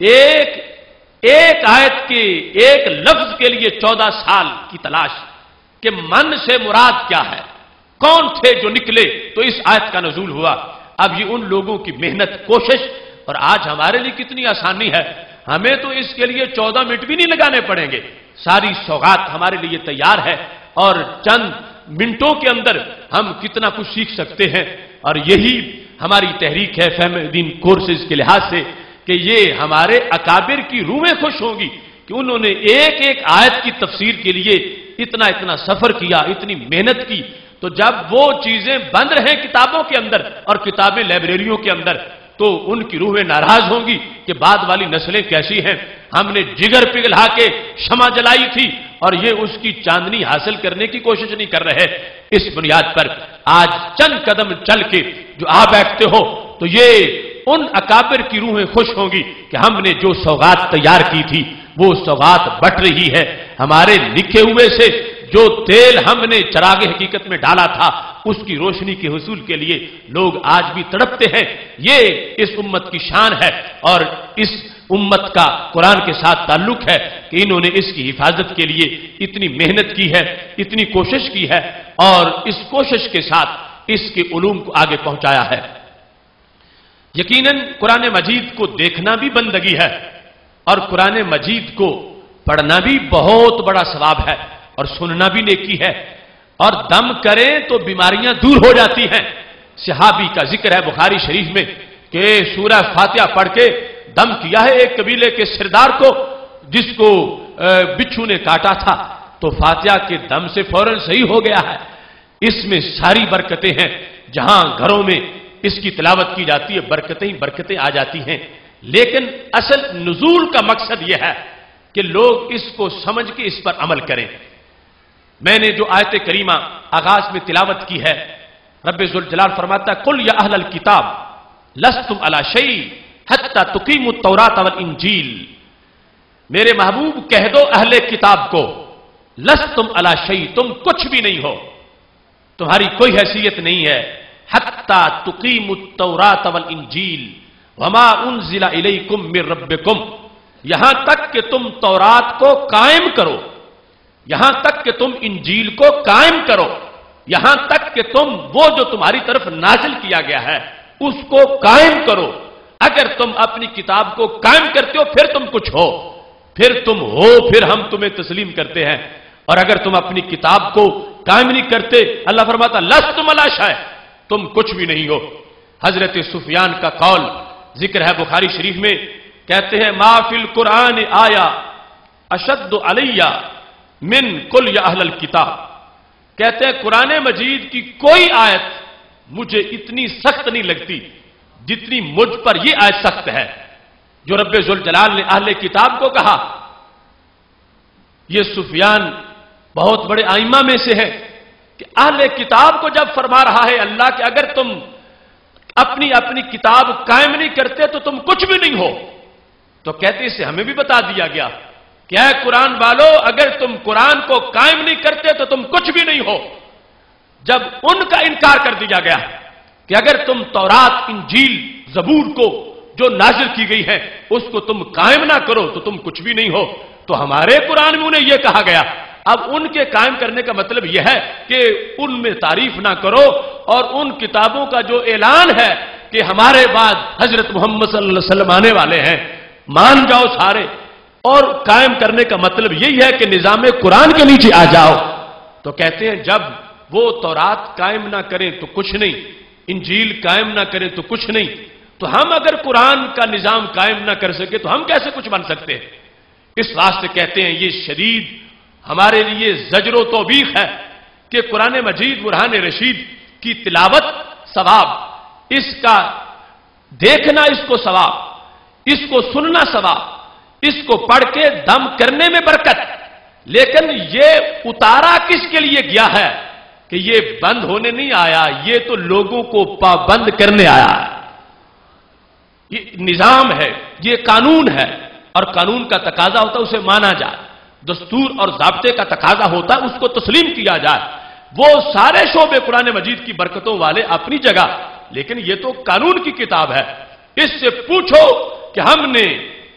ایک آیت کے ایک لفظ کے لیے 14 سال کی تلاش کہ من سے مراد کیا ہے، کون تھے جو نکلے تو اس آیت کا نزول ہوا۔ اب یہ ان لوگوں کی محنت، کوشش، اور آج ہمارے لیے کتنی آسانی ہے، ہمیں تو اس کے لیے 14 منٹ بھی نہیں لگانے پڑیں گے، ساری سوغات ہمارے لیے تیار ہے اور چند منٹوں کے اندر ہم کتنا کچھ سیکھ سکتے ہیں۔ اور یہی ہماری تحریک ہے فہم دین کورسز کے لحاظ سے کہ یہ ہمارے اکابر کی روحیں خوش ہوں گی کہ انہوں نے ایک ایک آیت کی تفسیر کے لیے اتنا سفر کیا، اتنی محنت کی۔ تو جب وہ چیزیں بند رہیں کتابوں کے اندر اور کتابیں لائبریریوں کے اندر تو ان کی روحیں ناراض ہوں گی کہ بعد والی نسلیں کیسی ہیں، ہم نے جگر پگھلا کے شمع جلائی تھی اور یہ اس کی چاندنی حاصل کرنے کی کوشش نہیں کر رہے۔ اس بنیاد پر آج چند قدم چل کے جو آ بیٹھتے ہو تو یہ ان اکابر کی روحیں خوش ہوں گی کہ ہم نے جو سوغات تیار کی تھی وہ سوغات بٹ رہی ہے، ہمارے لکھے ہوئے سے جو تیل ہم نے چراغ حقیقت میں ڈالا تھا اس کی روشنی کے حصول کے لیے لوگ آج بھی تڑپتے ہیں۔ یہ اس امت کی شان ہے اور اس امت کا قرآن کے ساتھ تعلق ہے کہ انہوں نے اس کی حفاظت کے لیے اتنی محنت کی ہے، اتنی کوشش کی ہے اور اس کوشش کے ساتھ اس کے علوم کو آگے پہنچایا ہے۔ یقیناً قرآن مجید کو دیکھنا بھی بندگی ہے اور قرآن مجید کو پڑھنا بھی بہت بڑا ثواب ہے اور سننا بھی نیکی ہے، اور دم کریں تو بیماریاں دور ہو جاتی ہیں۔ صحابی کا ذکر ہے بخاری شریف میں کہ سورہ فاتحہ پڑھ کے دم کیا ہے ایک قبیلے کے سردار کو جس کو بچھو نے کاٹا تھا، تو فاتحہ کے دم سے فوراً صحیح ہو گیا ہے۔ اس میں ساری برکتیں ہیں، جہاں گھروں میں اس کی تلاوت کی جاتی ہے برکتیں ہی برکتیں آ جاتی ہیں، لیکن اصل نزول کا مقصد یہ ہے کہ لوگ اس کو سمجھ کے اس پر عمل کریں۔ میں نے جو آیت کریمہ آغاز میں تلاوت کی ہے، رب ذوالجلال فرماتا ہے قل یا اہل الکتاب لستم علی شیء حتی تقیموا التوراۃ والانجیل، میرے محبوب کہہ دو اہل کتاب کو لستم علی شیء، تم کچھ بھی نہیں ہو، تمہاری کوئی حیثیت نہیں ہے، حتی تقیموا التوراۃ والانجیل وما انزل الیکم من ربکم، یہاں تک کہ تم تورات کو قائم کرو، یہاں تک کہ تم انجیل کو قائم کرو، یہاں تک کہ تم وہ جو تمہاری طرف نازل کیا گیا ہے اس کو قائم کرو۔ اگر تم اپنی کتاب کو قائم کرتے ہو پھر تم کچھ ہو، پھر تم ہو، پھر ہم تمہیں تسلیم کرتے ہیں، اور اگر تم اپنی کتاب کو قائم نہیں کرتے اللہ فرماتا لستم علی شیء، تم کچھ بھی نہیں ہو۔ حضرت سفیان کا قول ذکر ہے بخاری شریف میں، کہتے ہیں ما فی القرآن آیا اشد علیہ من قل یا اہل الکتاب، کہتے ہیں قرآن مجید کی کوئی آیت مجھے اتنی سخت نہیں لگتی جتنی مجھ پر یہ آیت سخت ہے جو رب ذوالجلال نے اہل کتاب کو کہا۔ یہ سفیان بہت بڑے ائمہ میں سے ہے کہ اہل کتاب کو جب فرما رہا ہے اللہ کہ اگر تم اپنی کتاب قائم نہیں کرتے تو تم کچھ بھی نہیں ہو، تو کہتے اسے ہمیں بھی بتا دیا گیا کہ اے قرآن والو اگر تم قرآن کو قائم نہیں کرتے تو تم کچھ بھی نہیں ہو۔ جب ان کا انکار کر دیا گیا کہ اگر تم تورات، انجیل، زبور کو جو نازل کی گئی ہے اس کو تم قائم نہ کرو تو تم کچھ بھی نہیں ہو، تو ہمارے قرآن میں انہیں یہ کہا گیا۔ اب ان کے قائم کرنے کا مطلب یہ ہے کہ ان میں تعریف نہ کرو، اور ان کتابوں کا جو اعلان ہے کہ ہمارے بعد حضرت محمد صلی اللہ علیہ وسلم آنے والے ہیں مان جاؤ سارے، اور قائم کرنے کا مطلب یہی ہے کہ نظام قرآن کے نیچے آ جاؤ۔ تو کہتے ہیں جب وہ تورات قائم نہ کریں تو کچھ نہیں، انجیل قائم نہ کریں تو کچھ نہیں، تو ہم اگر قرآن کا نظام قائم نہ کر سکے تو ہم کیسے کچھ بن سکتے ہیں؟ اس واسطے کہتے ہیں یہ شدید ہمارے لیے زجر و توبیخ ہے کہ قرآن مجید برہان رشید کی تلاوت ثواب، اس کا دیکھنا اس کو ثواب، اس کو سننا ثواب، اس کو پڑھ کے دم کرنے میں برکت، لیکن یہ اتارا کس کے لیے گیا ہے کہ یہ بند ہونے نہیں آیا، یہ تو لوگوں کو پابند کرنے آیا ہے۔ یہ نظام ہے، یہ قانون ہے، اور قانون کا تقاضا ہوتا ہے اسے مانا جائے، دستور اور ضابطے کا تقاضا ہوتا ہے اس کو تسلیم کیا جائے۔ وہ سارے شعبے قرآن مجید کی برکتوں والے اپنی جگہ، لیکن یہ تو قانون کی کتاب ہے۔ اس سے پوچھو کہ ہم نے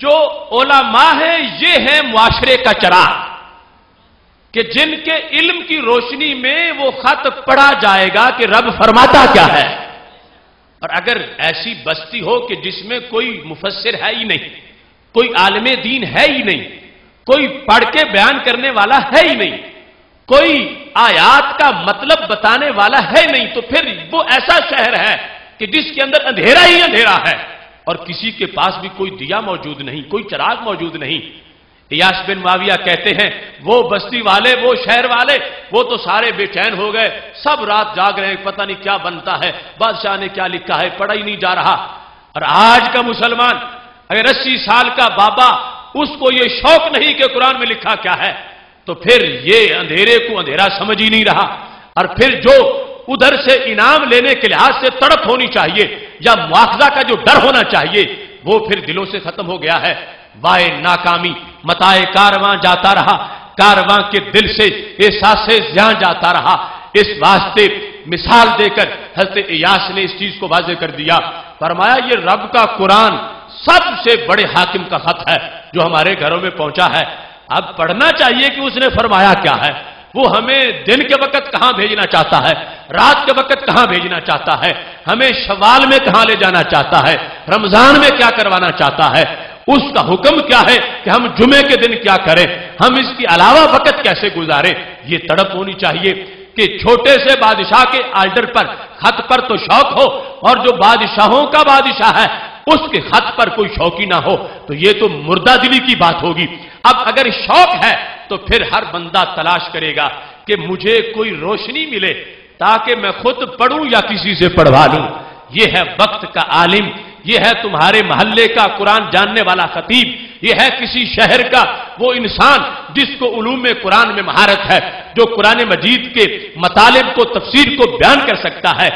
جو علماء ہیں یہ ہے معاشرے کا چراغ کہ جن کے علم کی روشنی میں وہ خط پڑھا جائے گا کہ رب فرماتا کیا ہے. اور اگر ایسی بستی ہو کہ جس میں کوئی مفسر ہے ہی نہیں، کوئی عالم دین ہے ہی نہیں، کوئی پڑھ کے بیان کرنے والا ہے ہی نہیں، کوئی آیات کا مطلب بتانے والا ہے نہیں، تو پھر وہ ایسا شہر ہے کہ جس کے اندر اندھیرا ہی اندھیرا ہے اور کسی کے پاس بھی کوئی دیا موجود نہیں، کوئی چراغ موجود نہیں. ایاس بن معاویہ کہتے ہیں وہ بستی والے، وہ شہر والے، وہ تو سارے بے چین ہو گئے، سب رات جاگ رہے ہیں، پتہ نہیں کیا بنتا ہے، بادشاہ نے کیا لکھا ہے، پڑھا ہی نہیں جا رہا. اور آج کا مسلمان اگر 80 سال کا بابا اس کو یہ شوق نہیں کہ قرآن میں لکھا کیا ہے، تو پھر یہ اندھیرے کو اندھیرا سمجھ ہی نہیں رہا. اور پھر جو ادھر سے انعام لینے کے لحاظ سے تڑپ ہونی چاہیے یا مواخذہ کا جو ڈر ہونا چاہیے وہ پھر دلوں سے ختم ہو گیا ہے. وائے ناکامی متائے کارواں جاتا رہا، کارواں کے دل سے احساس زیاں جاتا رہا. اس واسطے مثال دے کر حضرت ایاس نے اس چیز کو واضح کر دیا. فرمایا یہ رب کا قرآن سب سے بڑے حاکم کا خط ہے جو ہمارے گھروں میں پہنچا ہے. اب پڑھنا چاہیے کہ اس نے فرمایا کیا ہے. وہ ہمیں دن کے وقت کہاں بھیجنا چاہتا ہے، رات کے وقت کہاں بھیجنا چاہتا ہے، ہمیں شوال میں کہاں لے جانا چاہتا ہے، رمضان میں کیا کروانا چاہتا ہے، اس کا حکم کیا ہے کہ ہم جمعے کے دن کیا کریں، ہم اس کے علاوہ وقت کیسے گزاریں. یہ تڑپ ہونی چاہیے کہ چھوٹے سے بادشاہ کے آرڈر پر خط پر تو شوق ہو، اور جو بادشاہوں کا بادشاہ ہے اس کے خط پر کوئی شوقی نہ ہو، تو یہ تو مردہ دلی کی بات ہوگی. اب اگر شوق ہے تو پھر ہر بندہ تلاش کرے گا کہ مجھے کوئی روشنی ملے تاکہ میں خود پڑھوں یا کسی سے پڑھوا لوں. یہ ہے وقت کا عالم، یہ ہے تمہارے محلے کا قرآن جاننے والا خطیب، یہ ہے کسی شہر کا وہ انسان جس کو علوم قرآن میں مہارت ہے، جو قرآن مجید کے مطالب کو، تفسیر کو بیان کر سکتا ہے.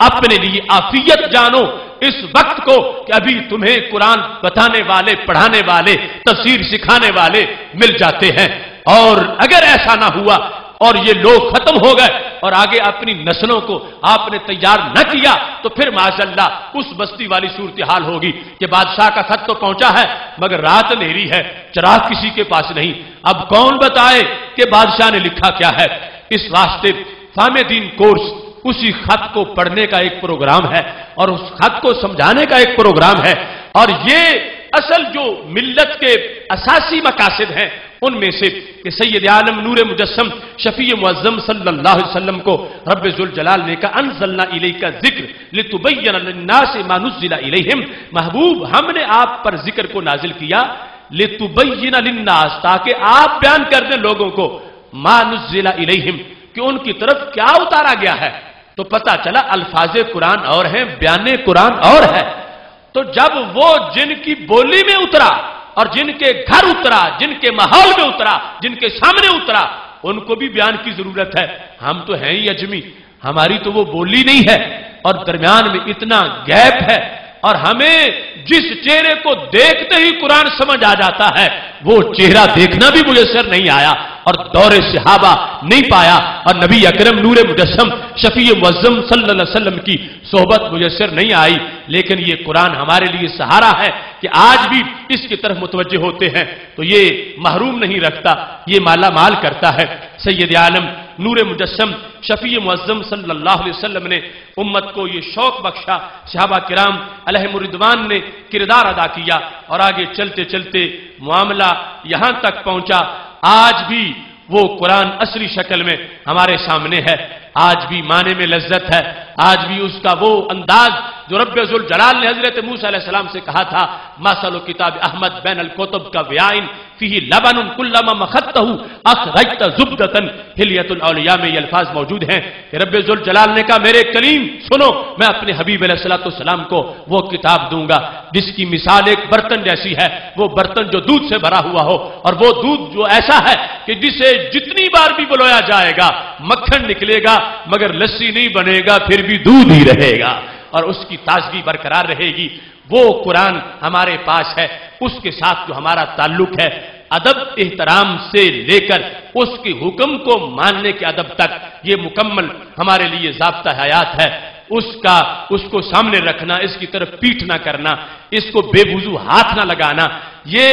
اپنے لیے عافیت جانو اس وقت کو کہ ابھی تمہیں قرآن بتانے والے، پڑھانے والے، تفسیر سکھانے والے مل جاتے ہیں. اور اگر ایسا نہ ہوا اور یہ لوگ ختم ہو گئے اور آگے اپنی نسلوں کو آپ نے تیار نہ کیا تو پھر معاذ اللہ اس بستی والی صورتحال ہوگی کہ بادشاہ کا خط تو پہنچا ہے مگر رات اندھیری ہے، چراغ کسی کے پاس نہیں. اب کون بتائے کہ بادشاہ نے لکھا کیا ہے. اس واسطے فہم دین کورس اسی خط کو پڑھنے کا ایک پروگرام ہے اور اس خط کو سمجھانے کا ایک پروگرام ہے. اور یہ اصل جو ملت کے اساسی مقاصد ہیں ان میں سے کہ سید عالم نور مجسم شفیع معظم صلی اللہ علیہ وسلم کو رب ذوالجلال نے کہا انزلنا الیک ذکر لتبین للناس ما نزل الیہم، محبوب ہم نے آپ پر ذکر کو نازل کیا لتبین للناس تاکہ آپ بیان کر دیں لوگوں کو ما نزل الیہم کہ ان کی طرف کیا اتارا گیا ہے. تو پتہ چلا الفاظ قرآن اور ہیں، بیان قرآن اور ہے. تو جب وہ جن کی بولی میں اترا اور جن کے گھر اترا، جن کے ماحول میں اترا، جن کے سامنے اترا، ان کو بھی بیان کی ضرورت ہے. ہم تو ہیں ہی اجمی، ہماری تو وہ بولی نہیں ہے اور درمیان میں اتنا گیپ ہے، اور ہمیں جس چہرے کو دیکھتے ہی قرآن سمجھ آ جاتا ہے وہ چہرہ دیکھنا بھی میسر نہیں آیا اور دور صحابہ نہیں پایا اور نبی اکرم نور مجسم شفیع معظم صلی اللہ علیہ وسلم کی صحبت میسر نہیں آئی. لیکن یہ قرآن ہمارے لیے سہارا ہے کہ آج بھی اس کی طرف متوجہ ہوتے ہیں تو یہ محروم نہیں رکھتا، یہ مالا مال کرتا ہے. سید عالم نور مجسم شفیع معظم صلی اللہ علیہ وسلم نے امت کو یہ شوق بخشا، صحابہ کرام علیہم الرضوان نے کردار ادا کیا اور آگے چلتے چلتے معاملہ یہاں تک پہنچا. آج بھی وہ قرآن اصلی شکل میں ہمارے سامنے ہے، آج بھی معنی میں لذت ہے، آج بھی اس کا وہ انداز جو رب ذوالجلال نے حضرت موسیٰ علیہ السلام سے کہا تھا مثل کتاب احمد بین الکتب کا ویائن فیہ لبن کلما مخطہ اخرجت زبدۃ حلیۃ الاولیاء میں یہ الفاظ موجود ہیں کہ رب ذوالجلال نے کہا میرے کلیم سنو، میں اپنے حبیب علیہ السلام کو وہ کتاب دوں گا جس کی مثال ایک برتن جیسی ہے، وہ برتن جو دودھ سے بھرا ہوا ہو اور وہ دودھ جو ایسا ہے کہ جسے جتنی بار بھی بلویا جائے گا مکھن نکلے گا مگر لسی نہیں بنے گا، پھر بھی دودھ ہی رہے گا اور اس کی تازگی برقرار رہے گی. وہ قرآن ہمارے پاس ہے، اس کے ساتھ جو ہمارا تعلق ہے ادب احترام سے لے کر اس کے حکم کو ماننے کے ادب تک، یہ مکمل ہمارے لیے ضابطہ حیات ہے. اس کو سامنے رکھنا، اس کی طرف پیٹھ نہ کرنا، اس کو بے وضو ہاتھ نہ لگانا، یہ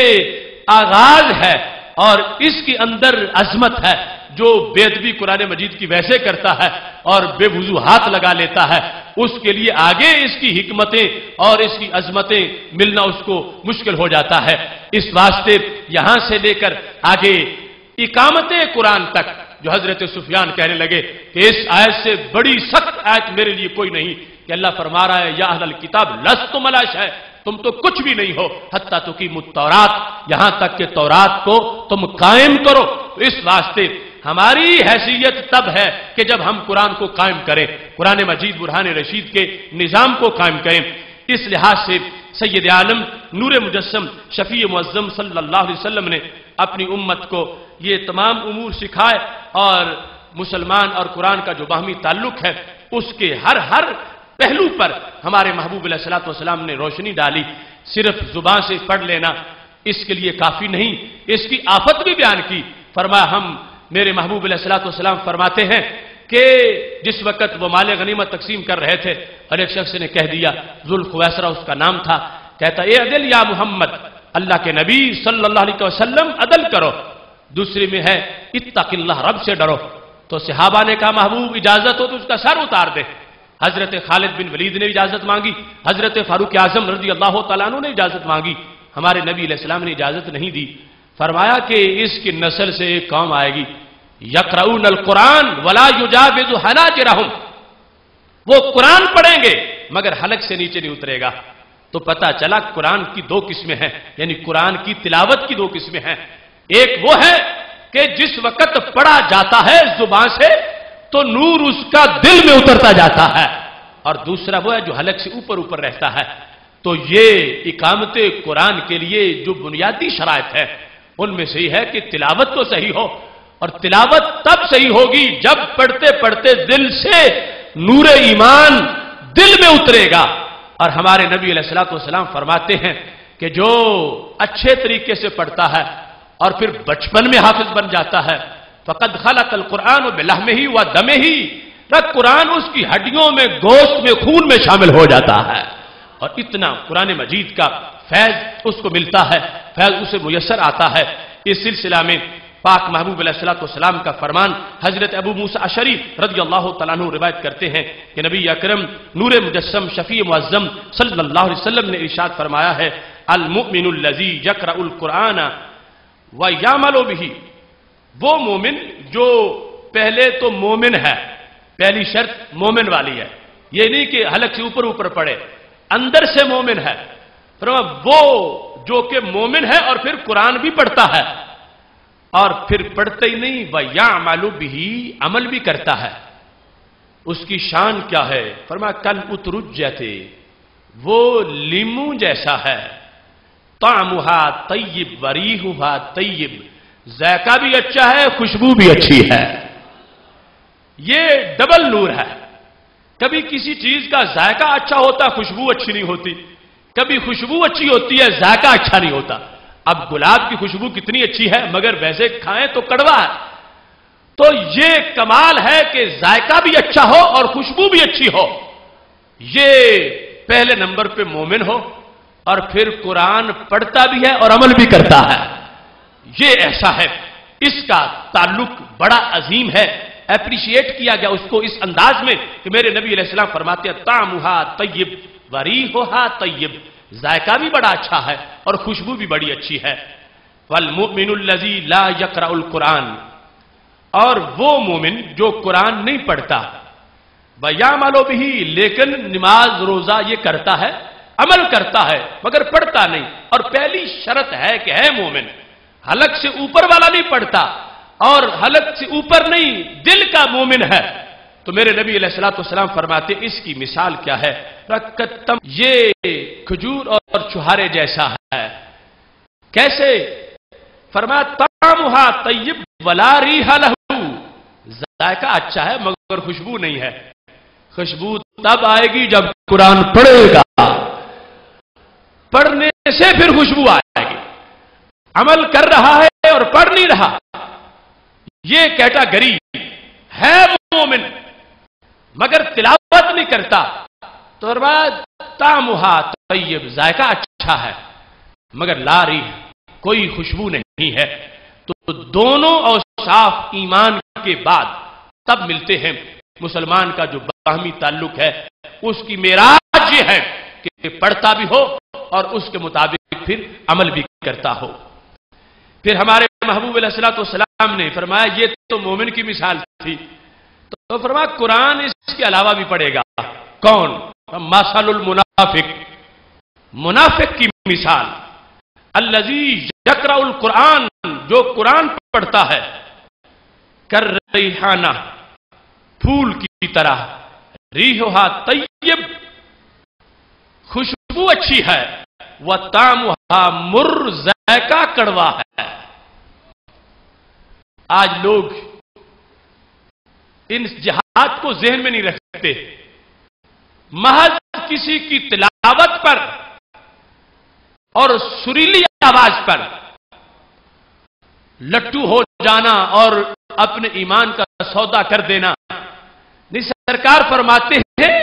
آغاز ہے اور اس کے اندر عظمت ہے۔ جو بے ادبی قرآن مجید کی ویسے کرتا ہے اور بے وضو ہاتھ لگا لیتا ہے، اس کے لیے آگے اس کی حکمتیں اور اس کی عظمتیں ملنا اس کو مشکل ہو جاتا ہے۔ اس واسطے یہاں سے لے کر آگے اقامت قرآن تک جو حضرت سفیان کہنے لگے کہ اس آیت سے بڑی سخت آیت میرے لیے کوئی نہیں، کہ اللہ فرما رہا ہے یا اہل الکتاب لستم علی شیء، تم تو کچھ بھی نہیں ہو حتی تقیموا التوراۃ، یہاں تک کہ تورات کو تم قائم کرو۔ تو اس واسطے ہماری حیثیت تب ہے کہ جب ہم قرآن کو قائم کریں، قرآن مجید برہان رشید کے نظام کو قائم کریں۔ اس لحاظ سے سید عالم نور مجسم شفیع معظم صلی اللہ علیہ وسلم نے اپنی امت کو یہ تمام امور سکھائے اور مسلمان اور قرآن کا جو باہمی تعلق ہے اس کے ہر پہلو پر ہمارے محبوب علیہ الصلوۃ والسلام نے روشنی ڈالی۔ صرف زبان سے پڑھ لینا اس کے لیے کافی نہیں، اس کی آفت بھی بیان کی۔ فرمایا میرے محبوب علیہ الصلوۃ والسلام فرماتے ہیں کہ جس وقت وہ مال غنیمت تقسیم کر رہے تھے اور ایک شخص نے کہہ دیا، ذوالخویسرہ اس کا نام تھا، کہتا اے عدل یا محمد، اللہ کے نبی صلی اللہ علیہ وسلم عدل کرو۔ دوسری میں ہے اتق اللہ، رب سے ڈرو۔ تو صحابہ نے کہا محبوب اجازت ہو تو اس کا سر اتار دے۔ حضرت خالد بن ولید نے اجازت مانگی، حضرت فاروق اعظم رضی اللہ تعالیٰ عنہ نے اجازت مانگی، ہمارے نبی علیہ السلام نے اجازت نہیں دی۔ فرمایا کہ اس کی نسل سے ایک قوم آئے گی، یقرؤون القرآن ولا یجاوز حناجرہم، وہ قرآن پڑھیں گے مگر حلق سے نیچے نہیں اترے گا۔ تو پتہ چلا قرآن کی دو قسمیں ہیں، یعنی قرآن کی تلاوت کی دو قسمیں ہیں۔ ایک وہ ہے کہ جس وقت پڑھا جاتا ہے زبان سے تو نور اس کا دل میں اترتا جاتا ہے، اور دوسرا وہ ہے جو حلق سے اوپر رہتا ہے۔ تو یہ اقامت قرآن کے لیے جو بنیادی شرائط ہے ان میں سے ہی ہے کہ تلاوت تو صحیح ہو، اور تلاوت تب صحیح ہوگی جب پڑھتے پڑھتے دل سے نور ایمان دل میں اترے گا۔ اور ہمارے نبی علیہ الصلوۃ والسلام فرماتے ہیں کہ جو اچھے طریقے سے پڑھتا ہے اور پھر بچپن میں حافظ بن جاتا ہے، فقد خلق القرآن بلحمہ و دمہ، قرآن اس کی ہڈیوں میں، گوشت میں، خون میں شامل ہو جاتا ہے، اور اتنا قرآن مجید کا فیض اس کو ملتا ہے، فیض اسے میسر آتا ہے۔ اس سلسلہ میں پاک محبوب علیہ الصلوۃ والسلام کا فرمان حضرت ابو موسیٰ اشعری رضی اللہ تعالیٰ عنہ روایت کرتے ہیں کہ نبی اکرم نور مجسم شفیع معظم صلی اللہ علیہ وسلم نے ارشاد فرمایا ہے، المؤمن الذی یقرأ القرآن ویعمل بہ، وہ مومن جو پہلے تو مومن ہے، پہلی شرط مومن والی ہے، یہ نہیں کہ حلق سے اوپر پڑھے، اندر سے مومن ہے۔ فرمایا وہ جو کہ مومن ہے اور پھر قرآن بھی پڑھتا ہے، اور پھر پڑھتے ہی نہیں وَيَعْمَلُ بِهِ، عمل بھی کرتا ہے۔ اس کی شان کیا ہے؟ فرمایا کَالْأُتْرُجَّةِ، وہ لیموں جیسا ہے، طَعْمُهَا طَيِّبٌ وَرِيحُهَا طَيِّبٌ، ذائقہ بھی اچھا ہے، خوشبو بھی اچھی ہے۔ یہ ڈبل نور ہے، کبھی کسی چیز کا ذائقہ اچھا ہوتا، خوشبو اچھی نہیں ہوتی، کبھی خوشبو اچھی ہوتی ہے، ذائقہ اچھا نہیں ہوتا۔ اب گلاب کی خوشبو کتنی اچھی ہے مگر ویسے کھائیں تو کڑوا ہے۔ تو یہ کمال ہے کہ ذائقہ بھی اچھا ہو اور خوشبو بھی اچھی ہو، یہ پہلے نمبر پہ مومن ہو، اور پھر قرآن پڑھتا بھی ہے اور عمل بھی کرتا ہے، یہ ایسا ہے۔ اس کا تعلق بڑا عظیم ہے، اپریشیٹ کیا گیا اس کو اس انداز میں کہ میرے نبی علیہ السلام فرماتے ہیں طعمها طیب وریحها طیب، ذائقہ بھی بڑا اچھا ہے اور خوشبو بھی بڑی اچھی ہے۔ والمؤمن الذی لا یقرأ القرآن، اور وہ مومن جو قرآن نہیں پڑھتا، ویعمل بہ، لیکن نماز روزہ یہ کرتا ہے، عمل کرتا ہے مگر پڑھتا نہیں، اور پہلی شرط ہے کہ ہے مومن، حلق سے اوپر والا نہیں پڑھتا اور حلق سے اوپر نہیں، دل کا مومن ہے، تو میرے نبی علیہ الصلوۃ والسلام فرماتے اس کی مثال کیا ہے؟ رکتم، یہ کھجور اور چھہارے جیسا ہے۔ کیسے؟ فرمایا طعمها طیب ولا ریح لہ، ذائقہ اچھا ہے مگر خوشبو نہیں ہے۔ خوشبو تب آئے گی جب قرآن پڑھے گا، پڑھنے سے پھر خوشبو آئے گی۔ عمل کر رہا ہے اور پڑھ نہیں رہا، یہ کیٹاگری ہے مومن مگر تلاوت نہیں کرتا تو فرمایا طعمھا طیب، ذائقہ اچھا ہے مگر لا ریح، کوئی خوشبو نہیں ہے۔ تو دونوں اوصاف ایمان کے بعد تب ملتے ہیں۔ مسلمان کا جو باہمی تعلق ہے اس کی معراج یہ ہے کہ پڑھتا بھی ہو اور اس کے مطابق پھر عمل بھی کرتا ہو۔ پھر ہمارے محبوب علیہ الصلوۃ والسلام نے فرمایا یہ تو مومن کی مثال تھی، تو فرمایا قرآن اس کے علاوہ بھی پڑھے گا۔ کون؟ مثل المنافق، منافق کی مثال، الذی یقرأ القرآن، جو قرآن پڑھتا ہے، کر ریحانہ، پھول کی طرح، ریحھا طیب، خوشبو اچھی ہے، وطعمھا مر، ذائقہ کڑوا ہے۔ آج لوگ ان جہاد کو ذہن میں نہیں رکھتے، محض کسی کی تلاوت پر اور سریلی آواز پر لٹو ہو جانا اور اپنے ایمان کا سودا کر دینا نہیں۔ سرکار فرماتے ہیں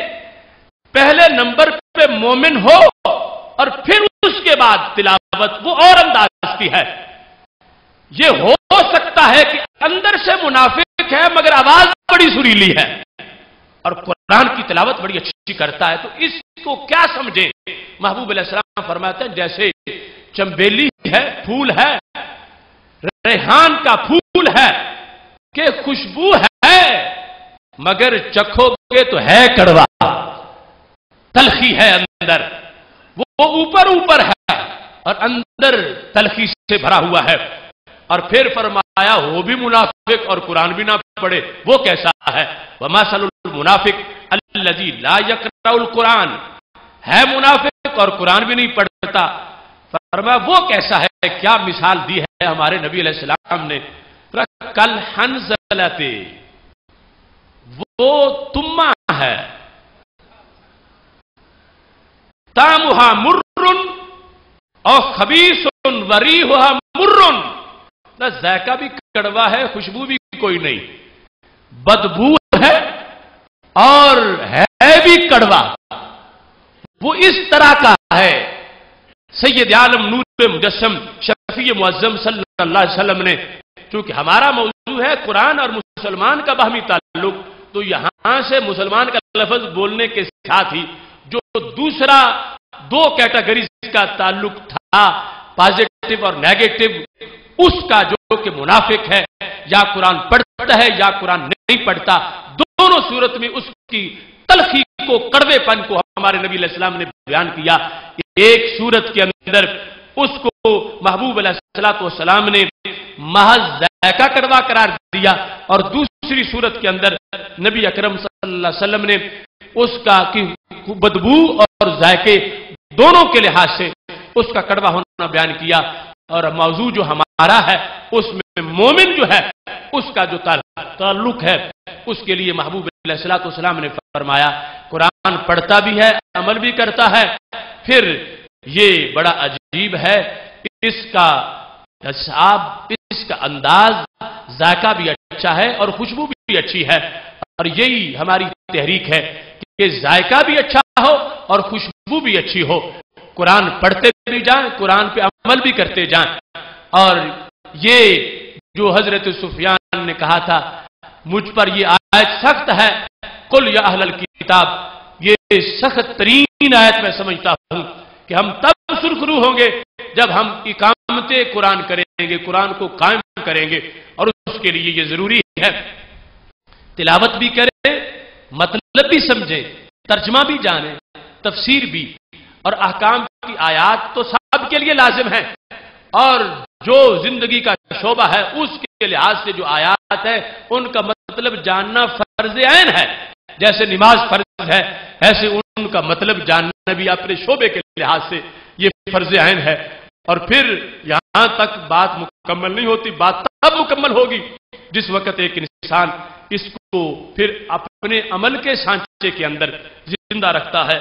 پہلے نمبر پہ مومن ہو اور پھر اس کے بعد تلاوت، وہ اور انداز کی ہے۔ یہ ہو سکتا ہے کہ اندر سے منافق ہے مگر آواز بڑی سریلی ہے اور قرآن کی تلاوت بڑی اچھی کرتا ہے، تو اس کو کیا سمجھیں؟ محبوب علیہ السلام فرماتے ہیں جیسے چنبیلی ہے، پھول ہے، ریحان کا پھول ہے کہ خوشبو ہے مگر چکھو گے تو ہے کڑوا، تلخی ہے اندر، وہ اوپر اوپر ہے اور اندر تلخی سے بھرا ہوا ہے۔ اور پھر فرمایا وہ بھی منافق اور قرآن بھی نہ پڑھے، وہ کیسا ہے؟ وَمَثَلُ الْمُنَافِقِ الَّذِي لَا يَقْرَأُ الْقُرْآنَ، ہے منافق اور قرآن بھی نہیں پڑھتا۔ فرمایا وہ کیسا ہے؟ کیا مثال دی ہے ہمارے نبی علیہ السلام نے؟ کَالْحَنْظَلَةِ، وہ تمہ ہے، طعمھا مر اور خبیث وریحھا مر، ذائقہ بھی کڑوا ہے، خوشبو بھی کوئی نہیں، بدبو ہے اور ہے بھی کڑوا، وہ اس طرح کا ہے۔ سید عالم نور مجسم شفیع معظم صلی اللہ علیہ وسلم نے، چونکہ ہمارا موضوع ہے قرآن اور مسلمان کا باہمی تعلق، تو یہاں سے مسلمان کا لفظ بولنے کے ساتھ ہی جو دوسرا دو کیٹیگریز کا تعلق تھا، پازیٹو اور نیگیٹو، اس کا جو کہ منافق ہے، یا قرآن پڑھتا ہے یا قرآن نہیں پڑھتا، دونوں صورت میں اس کی تلخی کو، کڑوے پن کو ہمارے نبی علیہ السلام نے بیان کیا۔ ایک صورت کے اندر اس کو محبوب علیہ السلام نے محض ذائقہ کڑوا قرار دیا اور دوسری صورت کے اندر نبی اکرم صلی اللہ علیہ وسلم نے اس کا بدبو اور ذائقے دونوں کے لحاظ سے اس کا کڑوا ہونا بیان کیا۔ اور موضوع جو ہمارا ہے اس میں مومن جو ہے اس کا جو تعلق ہے، اس کے لیے محبوب علیہ السلام نے فرمایا قرآن پڑھتا بھی ہے، عمل بھی کرتا ہے، پھر یہ بڑا عجیب ہے، اس کا حساب، اس کا انداز، ذائقہ بھی اچھا ہے اور خوشبو بھی اچھی ہے۔ اور یہی ہماری تحریک ہے کہ ذائقہ بھی اچھا ہو اور خوشبو بھی اچھی ہو، قرآن پڑھتے بھی جائیں، قرآن پہ عمل بھی کرتے جائیں۔ اور یہ جو حضرت سفیان نے کہا تھا مجھ پر یہ آیت سخت ہے، قل یا اہل الکتاب، یہ سخت ترین آیت میں سمجھتا ہوں کہ ہم تب سرخرو ہوں گے جب ہم اقامت قرآن کریں گے، قرآن کو قائم کریں گے، اور اس کے لیے یہ ضروری ہے تلاوت بھی کریں، مطلب بھی سمجھیں، ترجمہ بھی جانیں، تفسیر بھی، اور احکام کی آیات تو سب کے لیے لازم ہے، اور جو زندگی کا شعبہ ہے اس کے لحاظ سے جو آیات ہے ان کا مطلب جاننا فرض عین ہے۔ جیسے نماز فرض ہے، ایسے ان کا مطلب جاننا بھی اپنے شعبے کے لحاظ سے یہ فرض عین ہے۔ اور پھر یہاں تک بات مکمل نہیں ہوتی، بات تب مکمل ہوگی جس وقت ایک انسان اس کو پھر اپنے عمل کے سانچے کے اندر زندہ رکھتا ہے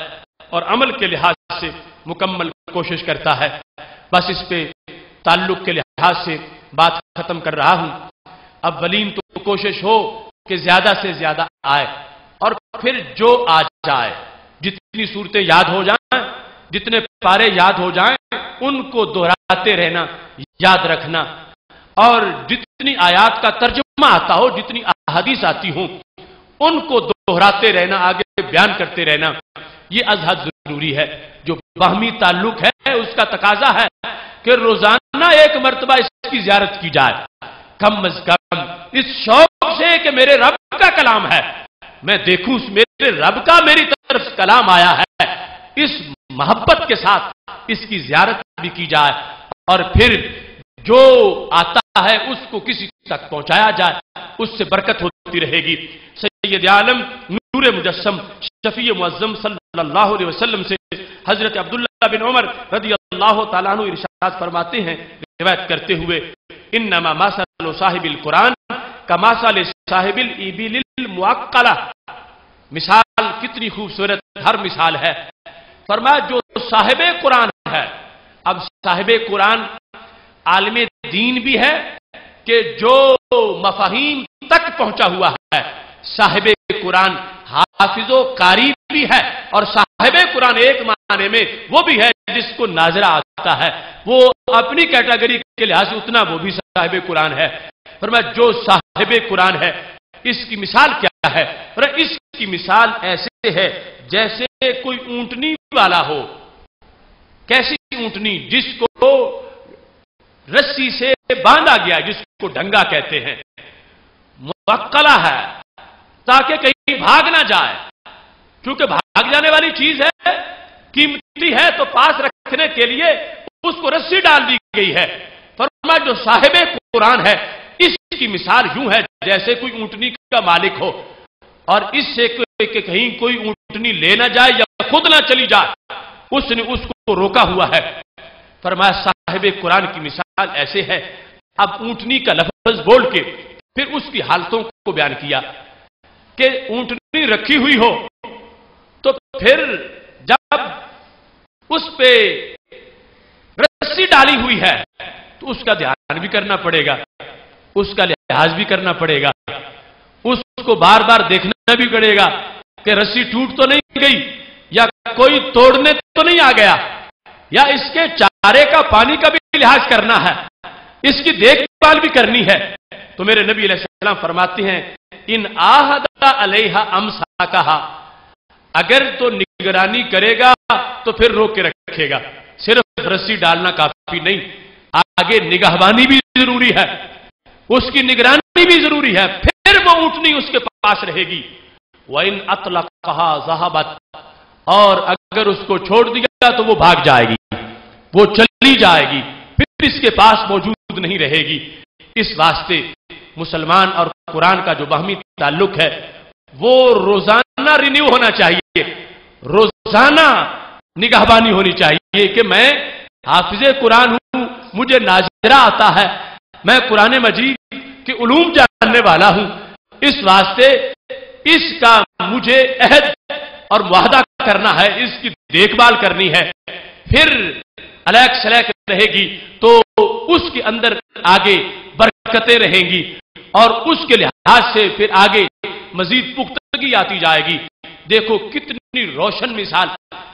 اور عمل کے لحاظ سے مکمل کوشش کرتا ہے۔ بس اس پہ تعلق کے لحاظ سے بات ختم کر رہا ہوں۔ اولین تو کوشش ہو کہ زیادہ سے زیادہ آئے، اور پھر جو آ جائے، جتنی صورتیں یاد ہو جائیں، جتنے پارے یاد ہو جائیں، ان کو دہراتے رہنا، یاد رکھنا، اور جتنی آیات کا ترجمہ آتا ہو، جتنی احادیث آتی ہوں، ان کو دہراتے رہنا، آگے بیان کرتے رہنا، یہ ازحد ضروری ہے۔ جو باہمی تعلق ہے اس کا تقاضا ہے کہ روزانہ ایک مرتبہ اس کی زیارت کی جائے، کم از کم اس شوق سے کہ میرے رب کا کلام ہے، میں دیکھوں میرے رب کا میری طرف کلام آیا ہے، اس محبت کے ساتھ اس کی زیارت بھی کی جائے، اور پھر جو آتا ہے اس کو کسی تک پہنچایا جائے، اس سے برکت ہوتی رہے گی۔ سید عالم نور مجسم شفیع معظم صلی اللہ علیہ وسلم سے حضرت عبداللہ بن عمر رضی اللہ تعالیٰ عنہ ارشاد فرماتے ہیں روایت کرتے ہوئے، انما مثل صاحب القرآن کمثل صاحب الابل المعقلہ، مثال کتنی خوبصورت ہر مثال ہے۔ فرمایا جو صاحب قرآن ہے، اب صاحب قرآن عالم دین بھی ہے کہ جو مفاہیم تک پہنچا ہوا ہے، صاحب قرآن حافظ و قاری بھی ہے، اور صاحب قرآن ایک معنی میں وہ بھی ہے جس کو ناظرہ آتا ہے، وہ اپنی کیٹیگری کے لحاظ سے اتنا وہ بھی صاحب قرآن ہے۔ فرمایا جو صاحب قرآن ہے اس کی مثال کیا ہے؟ اس کی مثال ایسے ہے جیسے کوئی اونٹنی والا ہو۔ کیسی اونٹنی؟ جس کو رسی سے باندھا گیا، جس کو ڈنگا کہتے ہیں، موکلہ ہے تاکہ کہیں بھاگ نہ جائے، کیونکہ بھاگ جانے والی چیز ہے، قیمتی ہے، تو پاس رکھنے کے لیے اس کو رسی ڈال دی گئی ہے۔ فرمایا جو صاحب قرآن ہے اس کی مثال یوں ہے جیسے کوئی اونٹنی کا مالک ہو، اور اس سے کہ کہیں کوئی اونٹنی لے نہ جائے یا خود نہ چلی جائے، اس نے اس کو روکا ہوا ہے۔ فرمایا صاحب قرآن کی مثال ایسے ہے۔ اب اونٹنی کا لفظ بول کے پھر اس کی حالتوں کو بیان کیا کہ اونٹنی رکھی ہوئی ہو تو پھر جب اس پہ رسی ڈالی ہوئی ہے تو اس کا دھیان بھی کرنا پڑے گا، اس کا لحاظ بھی کرنا پڑے گا، اس کو بار بار دیکھنا بھی پڑے گا کہ رسی ٹوٹ تو نہیں گئی، یا کوئی توڑنے تو نہیں آ گیا، یا اس کے چارے کا پانی کا بھی لحاظ کرنا ہے، اس کی دیکھ بھال بھی کرنی ہے۔ تو میرے نبی علیہ السلام فرماتے ہیں ان آہد علیہا امساکہا، اگر تو نگرانی کرے گا تو پھر روک کے رکھے گا، صرف رسی ڈالنا کافی نہیں، آگے نگہبانی بھی ضروری ہے، اس کی نگرانی بھی ضروری ہے، پھر وہ اونٹنی اس کے پاس رہے گی۔ وَإِنْ أَطْلَقَهَا ذَهَبَتْ، اور اگر اس کو چھوڑ دیا تو وہ بھاگ جائے گی، وہ چلی جائے گی، پھر اس کے پاس موجود نہیں رہے گی۔ اس واسطے مسلمان اور قرآن کا جو باہمی تعلق ہے وہ روزانہ رینیو ہونا چاہیے، روزانہ نگہبانی ہونی چاہیے کہ میں حافظ قرآن ہوں، مجھے ناظرہ آتا ہے، میں قرآن مجید کے علوم جاننے والا ہوں، اس واسطے اس کا مجھے عہد اور معاہدہ کرنا ہے، اس کی دیکھ بھال کرنی ہے، پھر الیک سلیک رہے گی تو اس کے اندر آگے برکتیں رہیں گی، اور اس کے لحاظ سے پھر آگے مزید پختگی آتی جائے گی۔ دیکھو کتنی روشن مثال،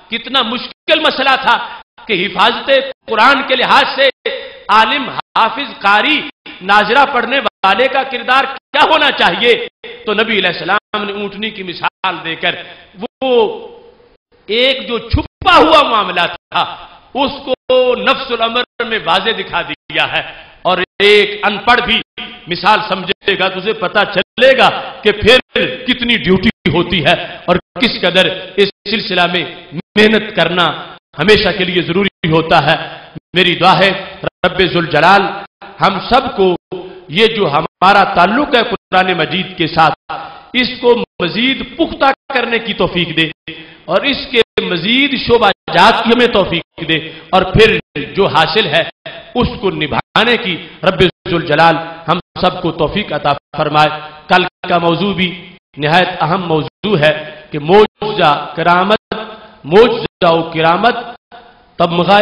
کتنا مشکل مسئلہ تھا کہ حفاظت قرآن کے لحاظ سے عالم، حافظ، قاری، ناظرہ پڑھنے والے کا کردار کیا ہونا چاہیے، تو نبی علیہ السلام نے اونٹنی کی مثال دے کر وہ ایک جو چھپا ہوا معاملہ تھا اس کو نفس الامر میں واضح دکھا دیا ہے، اور ایک ان پڑھ بھی مثال سمجھے گا تو اسے پتا چلے گا کہ پھر کتنی ڈیوٹی ہوتی ہے اور کس قدر اس سلسلہ میں محنت کرنا ہمیشہ کے لیے ضروری ہوتا ہے۔ میری دعا ہے رب ذوالجلال ہم سب کو یہ جو ہمارا تعلق ہے قرآن مجید کے ساتھ، اس کو مزید پختہ کرنے کی توفیق دے، اور اس کے مزید شعبہ جات کی ہمیں توفیق دے، اور پھر جو حاصل ہے اس کو نبھانے کی رب ذوالجلال ہم سب کو توفیق عطا فرمائے۔ کل کا موضوع بھی نہایت اہم موضوع ہے کہ معجزہ کرامت، معجزہ و کرامت تمغہ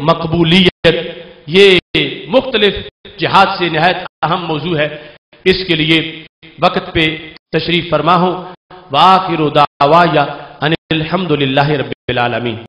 مقبولیت، یہ مختلف جہات سے نہایت اہم موضوع ہے، اس کے لیے وقت پہ تشریف فرما ہوں وآخر دعوایا ان الحمدللہ رب العالمین.